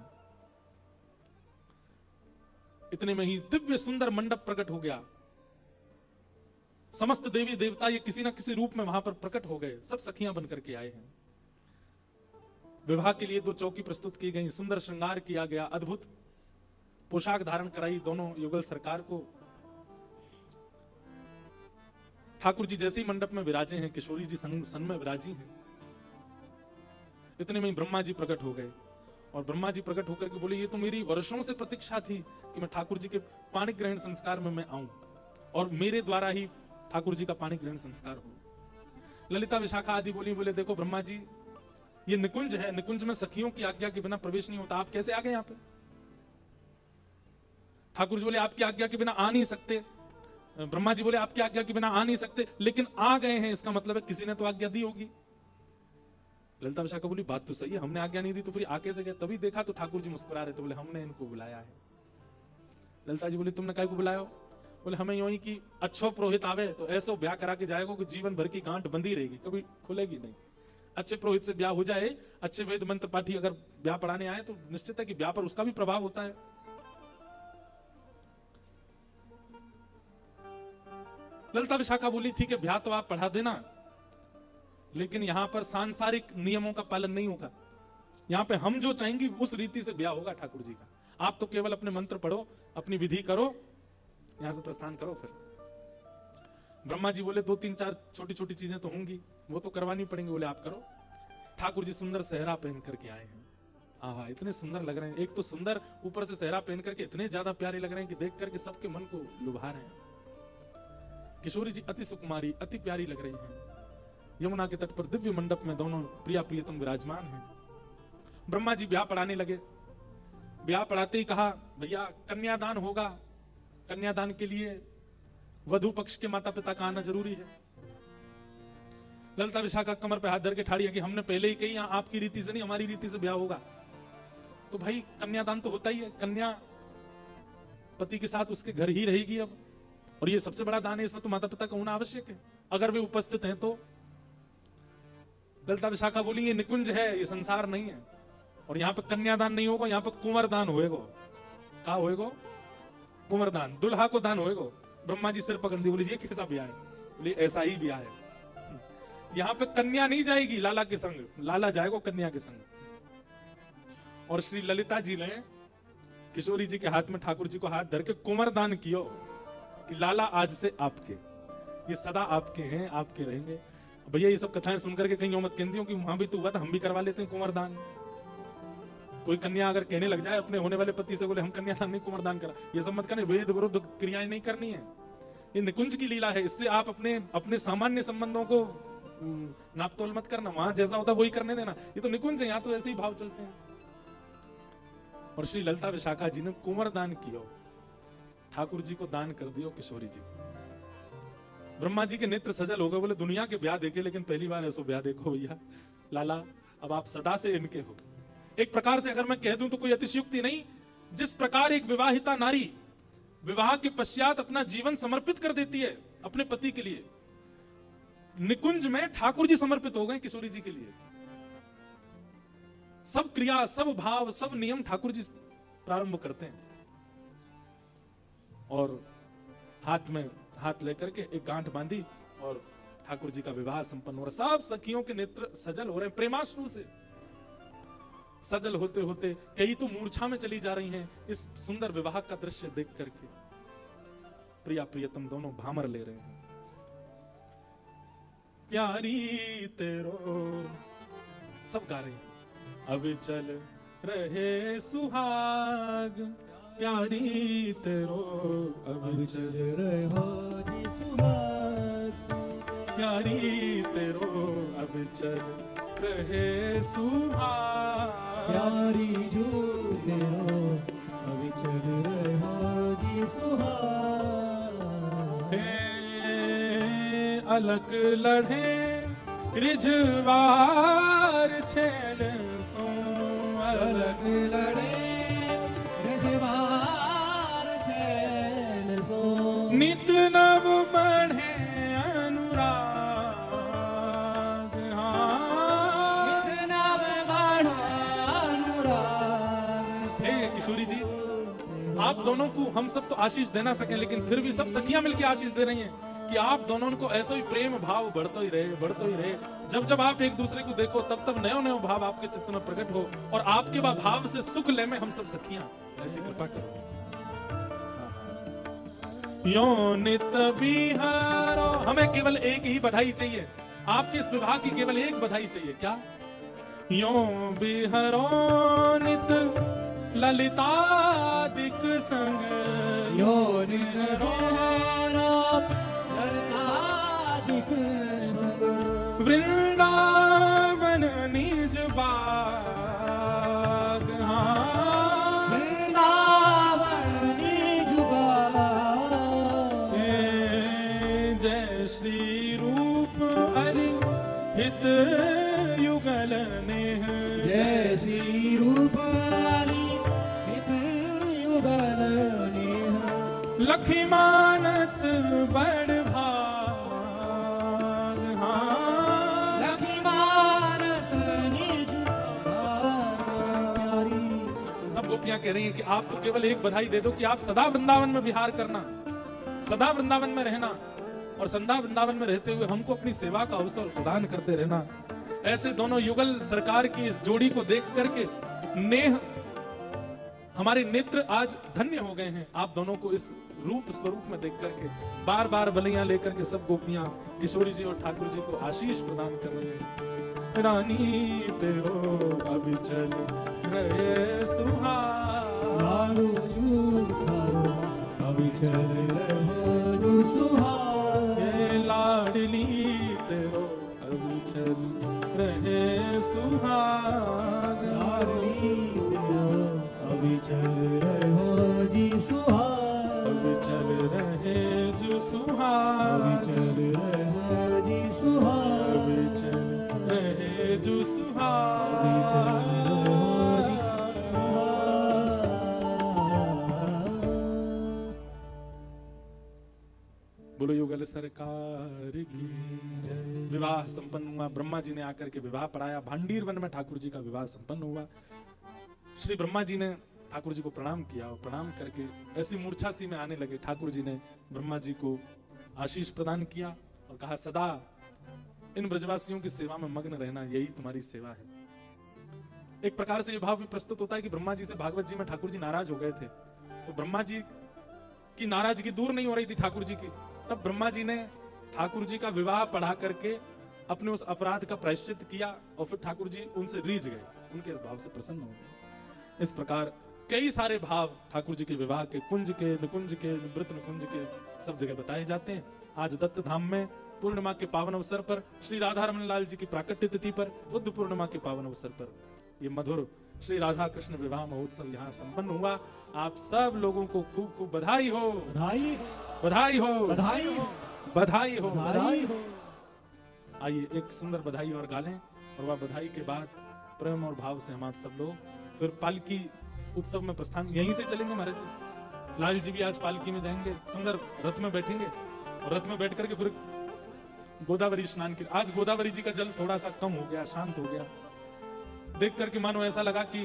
इतने में ही दिव्य सुंदर मंडप प्रकट हो गया। समस्त देवी देवता ये किसी ना किसी रूप में वहां पर प्रकट हो गए, सब सखियां बनकर के आए हैं। विवाह के लिए 2 चौकी प्रस्तुत की गई, सुंदर श्रृंगार किया गया, अद्भुत पोशाक धारण कराई दोनों युगल सरकार को। ठाकुर जी जैसे ही मंडप में विराजे हैं, किशोरी जी सन में विराजी हैं। इतने में ही ब्रह्मा जी प्रकट हो गए और ब्रह्मा जी प्रकट होकर के बोले, ये तो मेरी वर्षों से प्रतीक्षा थी कि मैं ठाकुर जी के पाणी ग्रहण संस्कार में मैं आऊं और मेरे द्वारा ही ठाकुर जी का पाणी ग्रहण संस्कार हो। ललिता विशाखा आदि बोले देखो ब्रह्मा जी, ये निकुंज है, निकुंज में सखियों की आज्ञा के बिना प्रवेश नहीं होता, आप कैसे आ गए यहाँ पे? ठाकुर जी बोले आपकी आज्ञा के बिना आ नहीं सकते। ब्रह्मा जी बोले आपकी आज्ञा के बिना आ नहीं सकते, लेकिन आ गए हैं, इसका मतलब है किसी ने तो आज्ञा दी होगी। ललिता विशाखा बोली बात तो सही है, हमने आज्ञा नहीं दी तो फिर आके से गए। तभी देखा तो ठाकुर जी मुस्कुरा रहे थे, बोले हमने इनको बुलाया है। ललिता जी बोली तुमने काय को बुलाया? बोले हमें यूं ही कि अच्छो पुरोहित आवे तो ऐसो ब्याह करा के जाएगा कि जीवन भर की गांठ बंधी रहेगी, कभी खुलेगी नहीं। अच्छे पुरोहित से ब्याह हो जाए, अच्छे वेद मंत्र पाठी अगर ब्याह पढ़ाने आए तो निश्चित है कि ब्याह पर उसका भी प्रभाव होता है। ललिता विशाखा बोली ठीक है ब्याह तो आप पढ़ा देना, लेकिन यहां पर सांसारिक नियमों का पालन नहीं होगा। यहां पे हम जो चाहेंगे उस रीति से ब्याह होगा ठाकुर जी का। आप तो केवल अपने मंत्र पढ़ो, अपनी विधि करो, यहां से प्रस्थान करो। फिर ब्रह्मा जी बोले 2-3-4 छोटी छोटी चीजें तो होंगी, वो तो करवानी पड़ेंगी। बोले आप करो। ठाकुर जी सुंदर सेहरा पहन करके आए हैं। आहा इतने सुंदर लग रहे हैं, एक तो सुंदर, ऊपर से सेहरा पहन करके इतने ज्यादा प्यारे लग रहे हैं कि देख करके सबके मन को लुभा रहे हैं। किशोरी जी अति सुकुमारी, अति प्यारी लग रही हैं। यमुना के तट पर दिव्य मंडप में दोनों प्रिया प्रियतम विराजमान हैं। ब्रह्मा जी ब्याह पढ़ाने लगे। ब्याह पढ़ाते ही कहा भैया कन्यादान होगा, कन्यादान के लिए वधु पक्ष के माता पिता का आना जरूरी है। ललिता विशाखा कमर पे हाथ धर के ठाड़ी है कि हमने पहले ही कही आपकी रीति से नहीं हमारी रीति से ब्याह होगा। तो भाई कन्यादान तो होता ही है, कन्या पति के साथ उसके घर ही रहेगी अब, और ये सबसे बड़ा दान है, इसमें तो माता पिता का होना आवश्यक है अगर वे उपस्थित हैं तो। ललिता विशाखा बोली ये निकुंज है, ये संसार नहीं है, और यहाँ पे कन्यादान नहीं होगा, यहाँ पे कुंवर दान होएगा। क्या होएगा? कुंवर दान, दुल्हा को दान होएगा। ब्रह्मा जी सिर पकड़ दी, बोले ये कैसा ब्याह है? बोले ऐसा ही ब्याह है, यहाँ पे कन्या नहीं जाएगी लाला के संग, लाला जाएगा कन्या के संग। और श्री ललिता जी ने किशोरी जी के हाथ में ठाकुर जी को हाथ धर के कुंवर दान किया कि लाला आज से आपके, ये सदा आपके हैं, आपके रहेंगे। भैया ये सब कथाएं सुनकर के कहीं मत कहती हो कि वहां भी तो हुआ था, हम भी करवा लेते हैं कुंवर दान। कोई कन्या अगर कहने लग जाए अपने होने वाले पति से, बोले हम कन्यादान नहीं कुंवर दान करा, ये सब मत करने, वेद विरुद्ध क्रियाएं नहीं करनी है। ये निकुंज की लीला है, इससे आप अपने सामान्य संबंधों को नापतोल मत करना, वहां जैसा होता वही करने देना। ये तो निकुंज है, यहाँ तो ऐसे ही भाव चलते हैं। और श्री ललिता विशाखा जी ने कुंवर दान किया, ठाकुर जी को दान कर दियो किशोरी जी। ब्रह्मा जी के नेत्र सजल हो गए, बोले दुनिया के ब्याह देखे लेकिन पहली बार ऐसा ब्याह देखो भैया। लाला अब आप सदा से इनके हो। एक प्रकार से अगर मैं कह दूं तो कोई अतिशयोक्ति नहीं। जिस प्रकार एक विवाहिता नारी विवाह के पश्चात अपना जीवन समर्पित कर देती है अपने पति के लिए, निकुंज में ठाकुर जी समर्पित हो गए किशोरी जी के लिए। सब क्रिया, सब भाव, सब नियम ठाकुर जी प्रारंभ करते हैं। और हाथ में हाथ लेकर के एक गांठ बांधी और ठाकुर जी का विवाह संपन्न हो रहा। सब सखियों के नेत्र सजल हो रहे हैं, प्रेमाश्रु से सजल होते होते कई तो मूर्छा में चली जा रही हैं इस सुंदर विवाह का दृश्य देख करके। प्रिया प्रियतम दोनों भामर ले रहे हैं। प्यारी तेरो सब गा रहे हैं। अब चल रहे सुहाग, प्यारी तेरो अब चल रहे हो जी सुहाग, प्यारी तेरो अब चल रहे सुहाग, प्यारी जो तेरो अब चल रहे हो जी सुहाग। अलग लढ़े रिझवार छेल सो, अलग लड़े रिझवार छेल सो, नित नव बढ़े अनुराग। किशोरी जी आप दोनों को हम सब तो आशीष दे ना सके, लेकिन फिर भी सब सखियां मिलकर आशीष दे रही हैं कि आप दोनों को ऐसा ही प्रेम भाव बढ़ता ही रहे, बढ़ता ही रहे। जब जब आप एक दूसरे को देखो तब तब नयो नयो भाव आपके चित्त में प्रकट हो, और आपके भाव से सुख ले में हम सब सखियां, ऐसी कृपा करो। यो नित बिहारो, हमें केवल एक ही बधाई चाहिए, आपके इस विवाह की केवल एक बधाई चाहिए। क्या? यो बिहारो नित ललितादिक संग, यो निर्वाणा ललितादिक संग, वृंदावन निज बाग, वृंदावन निज बाग, जय श्री रूप हरि हित युगल नेह, जय श्री रूप हरि हित युगल नेह, लखी मानत बड़ भाग, लखी मानत निज बाग प्यारी। सब गोपियां कह रही हैं कि आप तो केवल एक बधाई दे दो कि आप सदा वृंदावन में विहार करना, सदा वृंदावन में रहना, और सदा वृंदावन में रहते हुए हमको अपनी सेवा का अवसर प्रदान करते रहना। ऐसे दोनों युगल सरकार की इस जोड़ी को देख करके नेह, हमारे नेत्र आज धन्य हो गए हैं आप दोनों को इस रूप स्वरूप में देख करके। बार बार बलियां लेकर के सब गोपियां किशोरी जी और ठाकुर जी को आशीष प्रदान कर रहे हैं। रानी तेरो अभिचल रहे सुहाग, लाडू थारो अविचल रहो सुहाग, लाडली तेरो अभिचल रहे सुहाग, अविचल रहो जी सुहाग, अभिचल रहे जो सुहाग, अविचल रहो जी सुहाग, अभिचल रहे जो सुहाग। अविचल रहो जी सुहाग। बोलो युगल सरकार की। विवाह संपन्न हुआ, ब्रह्मा जी ने आकर के विवाह पढ़ाया, भांडीर वन में ठाकुर जी का विवाह संपन्न हुआ। श्री ब्रह्मा जी ने ठाकुर जी को प्रणाम किया, और प्रणाम करके ऐसी मूर्छा सी में आने लगे। ठाकुर जी ने ब्रह्मा जी को आशीष प्रदान किया और कहा, सदा इन ब्रजवासियों की सेवा में मग्न रहना, यही तुम्हारी सेवा है। एक प्रकार से यह भाव भी प्रस्तुत होता है कि ब्रह्मा जी से भागवत जी में ठाकुर जी नाराज हो गए थे, तो ब्रह्मा जी की नाराजगी दूर नहीं हो रही थी ठाकुर जी की। तब ब्रह्मा जी ने ठाकुर जी का विवाह पढ़ा करके अपने उस अपराध का प्रायश्चित किया, और फिर ठाकुर जी उनसे रीझ गए, उनके इस भाव से प्रसन्न हो गए। इस प्रकार कई सारे भाव ठाकुर जी के विवाह के, कुंज के, निकुंज के, निवृत्त निकुंज के, सब जगह बताए जाते हैं। आज दत्त धाम में पूर्णिमा के पावन अवसर पर, श्री राधा रमन लाल जी की प्राकट्य तिथि पर, बुद्ध पूर्णिमा के पावन अवसर पर ये मधुर श्री राधा कृष्ण विवाह महोत्सव यहाँ संपन्न हुआ। आप सब लोगों को खूब खूब बधाई हो, बधाई बधाई हो, बधाई हो, बधाई हो, बधाई हो। आइए एक सुंदर बधाई और गा लें, और वह बधाई के बाद प्रेम और भाव से हम आप सब लोग फिर पालकी उत्सव में प्रस्थान यहीं से चलेंगे। महाराज जी, लाल जी भी आज पालकी में जाएंगे, सुंदर रथ में बैठेंगे, और रथ में बैठ करके फिर गोदावरी स्नान की। आज गोदावरी जी का जल थोड़ा सा कम हो गया, शांत हो गया, देख करके मानो ऐसा लगा कि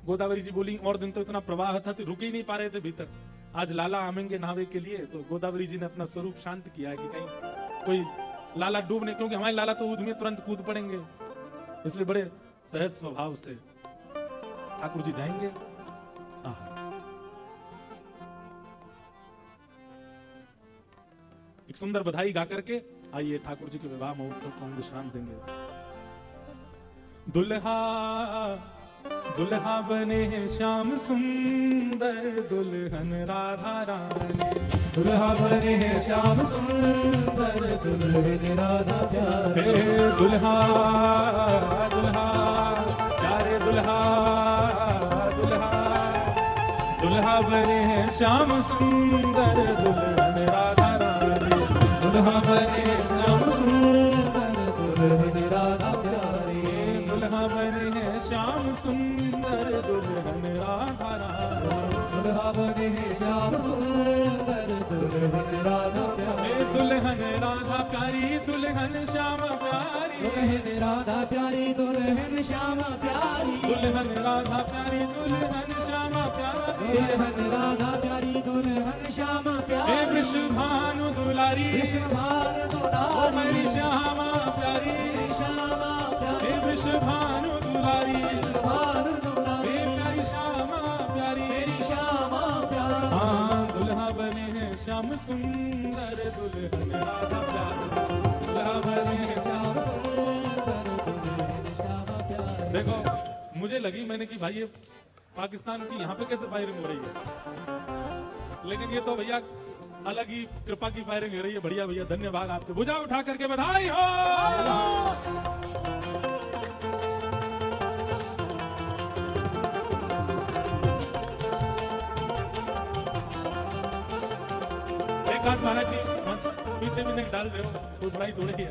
गोदावरी जी बोली, और दिन तो इतना प्रवाह था तो रुक ही नहीं पा रहे थे भीतर, आज लाला आमेंगे नहावे के लिए। तो गोदावरी जी ने अपना स्वरूप शांत किया है कि कहीं कोई लाला डूबने, क्योंकि हमारे लाला तो ऊद में तुरंत कूद पड़ेंगे, इसलिए बड़े सहज स्वभाव से ठाकुर जी जाएंगे। एक सुंदर बधाई गा करके आइए ठाकुर जी के विवाह महोत्सव को हम विश्राम देंगे। दुल्हा दुल्हा बने हैं श्याम सुंदर, दुल्हन राधा रानी, दुल्हा बने हैं श्याम सुंदर, दुल्हन राधा प्यारे। दुल्हा दुल्हा प्यारे दुल्हा, दुल्हा दुल्हा बने हैं श्याम सुंदर, दुल्हन राधा रानी, दुल्हा बने हैं श्याम सुंदर, दुल्हन राधा प्यारे। दुल्हा बने हैं श्याम सुंदर, दुल्हन राधा रानी, दुल्हा बने हैं श्याम सुंदर, दुल्हन राधा प्यारे। दुल्हन राधा प्यारी, दुल्हन श्यामा प्यारी, दुल्हन राधा प्यारी, दुल्हन श्यामा प्यारी, दुल्हन राधा प्यारी, दुल्हन श्यामा प्यारी, दुल्हन राधा प्यारी, दुल्हन श्यामा हे प्यारी। वृषभानु दुलारी, दुलारी, विश्वभानु ओ दुलारी, मेरी श्यामा प्यारी, मेरी श्यामा प्यारी, हे विश्वभानु दुलारी, विश्वभानु दुलारी, हे प्यारी श्यामा प्यारी, मेरी श्यामा प्यारी। हाँ दुल्हा बने हैं श्याम सुंदर, दुल्हन राधा प्यारी, दुल्हा बने हैं श्याम। देखो मुझे लगी मैंने कि भाई ये पाकिस्तान की यहाँ पे कैसे फायरिंग हो रही है, लेकिन ये तो भैया अलग ही कृपा की फायरिंग हो रही है। बढ़िया भैया, धन्यवाद आपके, भुजा उठा करके बधाई हो। एक हाथ महाराज जी पीछे भी नहीं डाल रहे हो, कोई बुराई थोड़ी है।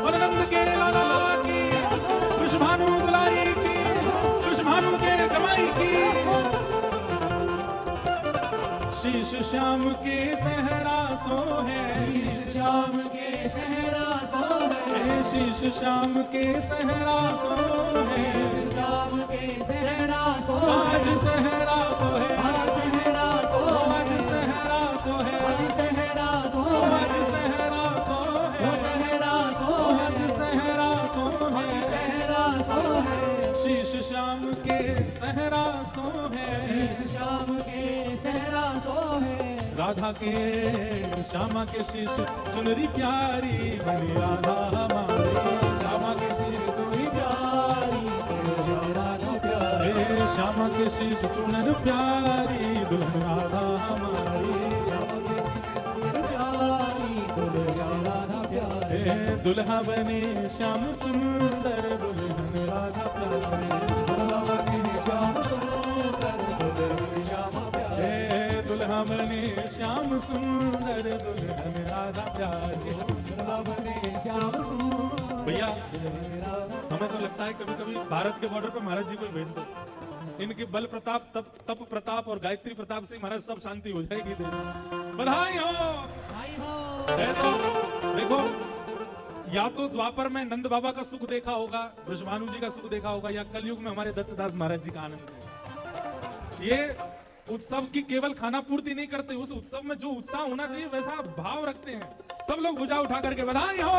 और नंद के लाला की, विश्वभानु दुलारी की, विश्वभानु के जमाई की, शीश श्याम के सहरा सो है, श्याम के सहरा सो है, शीश श्याम के सहरा सो है, श्याम के सहरा सो आज है, सहरा सो है, आज सहरा सो आज सहरा सो है, आज सहरा सो आज सहरा सो है, सहरा सो आज सहरा सो है, सहरा सो है, शीश श्याम के सहरा सो है, श्याम के सहरा सो है। राधा के श्यामा के शीश चुनरी प्यारी बनी राधा हमारी, श्यामा के शीश चुनरी प्यारी, राधा प्यारी, हे श्यामा के शीश चुनर प्यारी, दुल्हन राधा हमारी, प्यारी, राधा प्यारी, हे दुल्हा बने श्याम सुंदर, दुल्हन राधा प्यारी, श्याम सुंदर, श्याम प्यारी, हे दुल्हा बने श्याम सुंदर, दुल्हन राधा प्यारी। श्याम सुंदर। भैया हमें तो लगता है कभी कभी भारत के बॉर्डर पे महाराज जी को भेज दो, इनके बल प्रताप, तप प्रताप और गायत्री प्रताप से महाराज सब शांति हो जाएगी देश में। बधाई हो। ऐसा देखो, या तो द्वापर में नंद बाबा का सुख देखा होगा, विश्वभानु जी का सुख देखा होगा, या कलयुग में हमारे दत्तदास महाराज जी का आनंद देखा। ये उत्सव की केवल खाना पूर्ति नहीं करते, उस उत्सव में जो उत्साह होना चाहिए वैसा भाव रखते हैं। सब लोग भुजा उठा करके बधाई हो।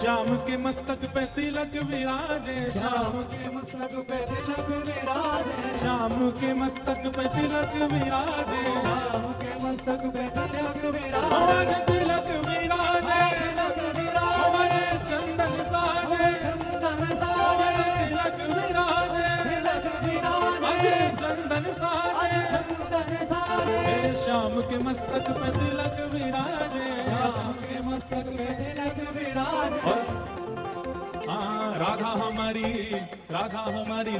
श्याम के मस्तक पे तिलक विराजे, श्याम के मस्तक पे तिलक विराजे, श्याम के मस्तक पे तिलक विराजे, श्याम के मस्तक पे तिलक विराजे, आज तिलक विराजे, तिलक विराजे, आज चंदन साजे, चंदन आज साजे, तिलक विराजे, तिलक विराजे, आज चंदन साजे, चंदन साजे, हे श्याम के मस्तक पे तिलक विराजे, श्याम के मस्तक पे तिलक विराजे। हाँ राधा हमारी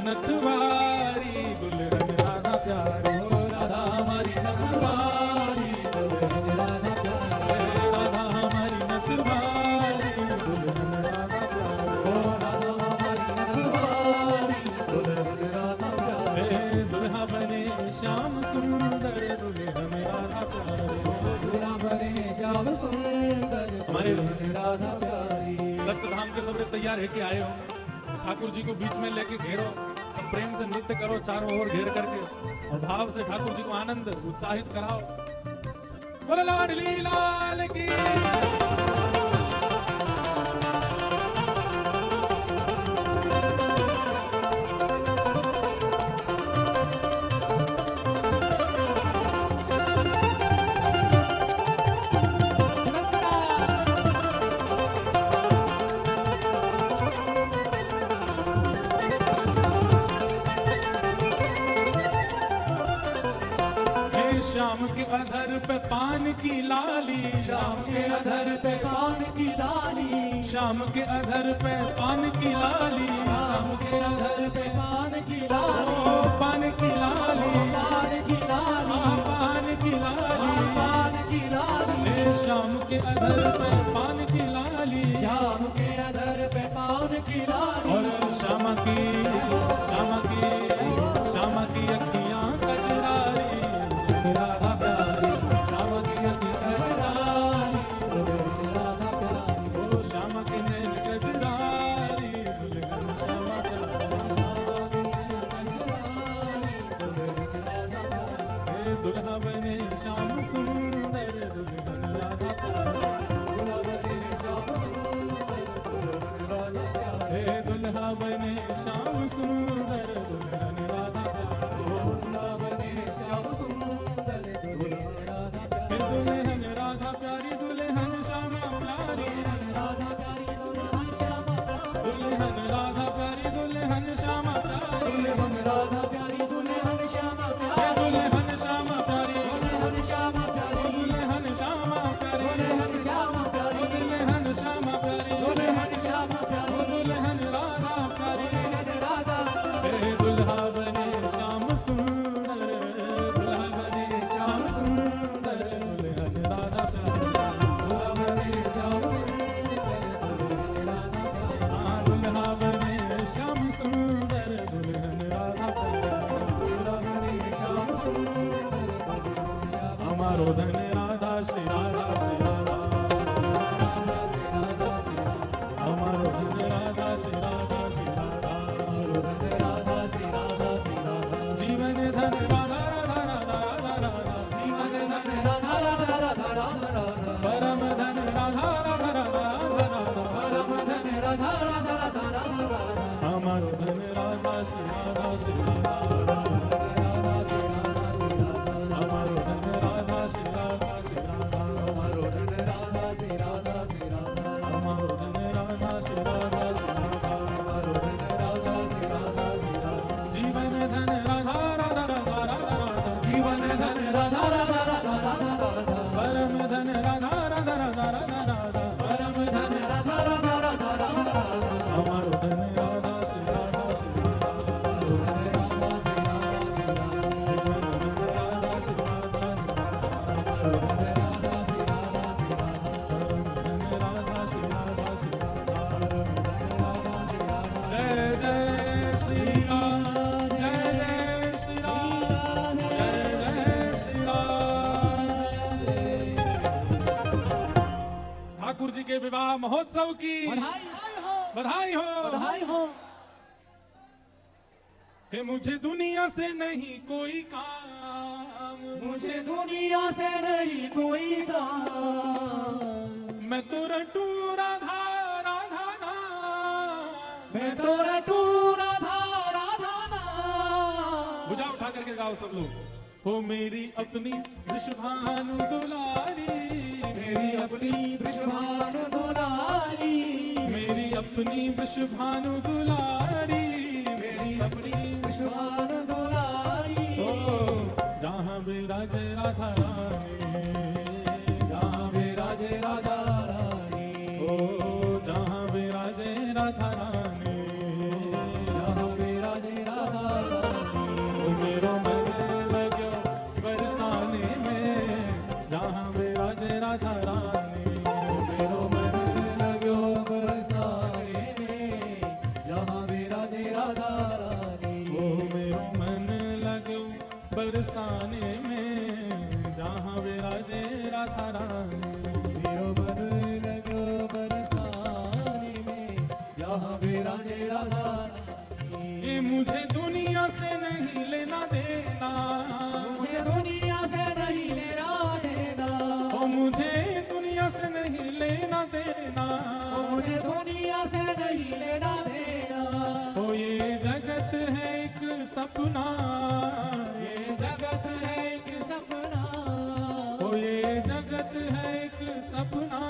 नथवारी, दुल्हन राधा प्यारी, ओ राधा हमारी नथवारी, दुल्हन राधा प्यारी, राधा हमारी नथवारी, दुल्हन राधा प्यारी, ओ राधा हमारी नथवारी, दुल्हन राधा प्यारी, हे दुल्हा बने श्याम सुंदर, दुल्हन राधा प्यारी, दुल्हा बने श्याम सुंदर, हमारे दुल्हन राधा प्यारी। दत्त धाम के सबरे तैयार है कि आए हो, ठाकुर जी को बीच में लेके घेरो, सब प्रेम से नृत्य करो चारों ओर घेर करके, और भाव से ठाकुर जी को आनंद उत्साहित कराओ। बोलो लाडली लाल की। श्याम के अधर पे पान की लाली, श्याम के अधर पे पान की लाली, श्याम के अधर पे पान की लाली, श्याम श्याम के अधर पे पान की लाली, पान की लाली, पान की लाली, पान की लाली, पान की लाली, श्याम के अधर पे पान की लाली, श्याम के अधर पे पान की लाली, और श्यामा की अखियां कजरारी, राधा प्यारी, श्याम की अखियां कजरारी, राधा प्यारी, ओ श्यामा के नैन कजरारी, दुल्हन श्यामा हे दुल्हा बने श्याम सुंदर, दुल्हन राधा हे दुल्हा बने श्याम सुंदर, दुल्हन राधा हे दुल्हन राधा प्यारी, दुल्हन श्यामा प्यारी, दुल्हन राधा प्यारी, दुल्हन श्यामा प्यारी, राधा प्यारी, दुल्हन श्यामा हे प्यारी, दुल्हन श्यामा प्यारी, दुल्हन श्यामा प्यारी, दुल्हन श्यामा प्यारी, दुल्हन श्यामा प्यारी, दुल्हन श्यामा प्यारी, दुल्हन श्यामा प्यारी, दुल्हन राधा प्यारी, दुल्हन राधा, हे दुल्हा बने श्याम सुंदर, दुल्हा बने श्याम सुंदर, दुल्हन राधा प्यारी, हाँ दुल्हा बने श्याम सुंदर, दुल्हन राधा प्यारी, हमारो धन राधा श्री राधा श्री राधा, हमारो धन राधा श्री राधा श्री राधा, जीवन धन राधा राधा राधा राधा, जीवन धन राधा राधा राधा राधा, परम धन राधा राधा राधा राधा, परम धन राधा राधा राधा राधा, हमारो धन राधा श्री राधा श्री राधा, हमारो धन राधा श्री राधा श्री राधा, हमारो धन राधा श्री राधा श्री राधा, हमारो धन राधा श्री राधा श्री राधा, हमारो धन राधा श्री राधा श्री राधा, जीवन धन राधा राधा राधा राधा राधा, जीवन धन राधा राधा राधा राधा राधा, परम धन राधा राधा राधा राधा राधा, परम धन राधा राधा राधा राधा, हमारो धन राधा श्री राधा श्री राधा, धन राधा श्री राधा श्री राधा, जीवन धन राधा श्री राधा श्री राधा, धन राधा श्री राधा श्री राधा, धन राधा श्री राधा श्री राधा, राधा श्री राधा, जय जय श्री राम, जय जय श्री राम, जय जय श्री राम। ठाकुर जी के विवाह महोत्सव की बधाई हो, बधाई हो, बधाई हो, हे मुझे दुनिया से नहीं कोई काम, मुझे दुनिया से नहीं कोई काम, मैं तो रटू राधा राधा नाम, मैं तो रटू राधा राधा नाम, भुजा उठा करके गाओ सब लोग, हो मेरी अपनी वृषभानु दुलारी, मेरी अपनी वृषभानु दुलारी, मेरी अपनी वृषभानु दुलारी, मेरी अपनी वृषभानु दुलारी, ओ जहाँ विराजे राधा रानी, जहाँ विराजे राधा रानी, ओ जहाँ विराजे राधा रानी, जहाँ विराजे राधा रानी, ओ मेरो मन लग्यो बरसाने में, जहाँ विराजे राधा रानी, मेरो मन लग्यो बरसाने में, जहाँ विराजे राधा रानी, ओ मेरो मन लग्यो बरसाने में, जहाँ विराजे राधा रानी, मेरो मन लग्यो बरसाने में, जहाँ विराजे राधा रानी, ये मुझे दुनिया से नहीं लेना देना, मुझे दुनिया से नहीं लेना देना, ओ मुझे दुनिया से नहीं लेना देना, मुझे दुनिया से नहीं लेना देना, ओ ये जगत है एक सपना, ये जगत है एक सपना, ओ ये जगत है एक सपना,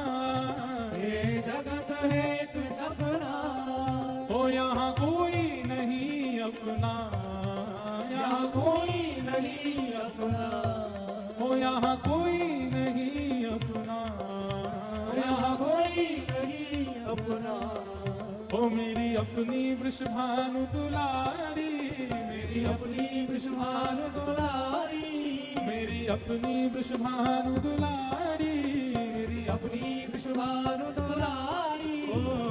ये जगत है एक सपना, ओ यहाँ कोई नहीं अपना, यहाँ कोई नहीं अपना, ओ यहाँ कोई नहीं अपना, यहाँ कोई नहीं अपना, ओ मेरी अपनी वृषभानु दुलारी, मेरी अपनी वृषभानु दुलारी, मेरी अपनी वृषभानु दुलारी, मेरी अपनी वृषभानु दुलारी, ओ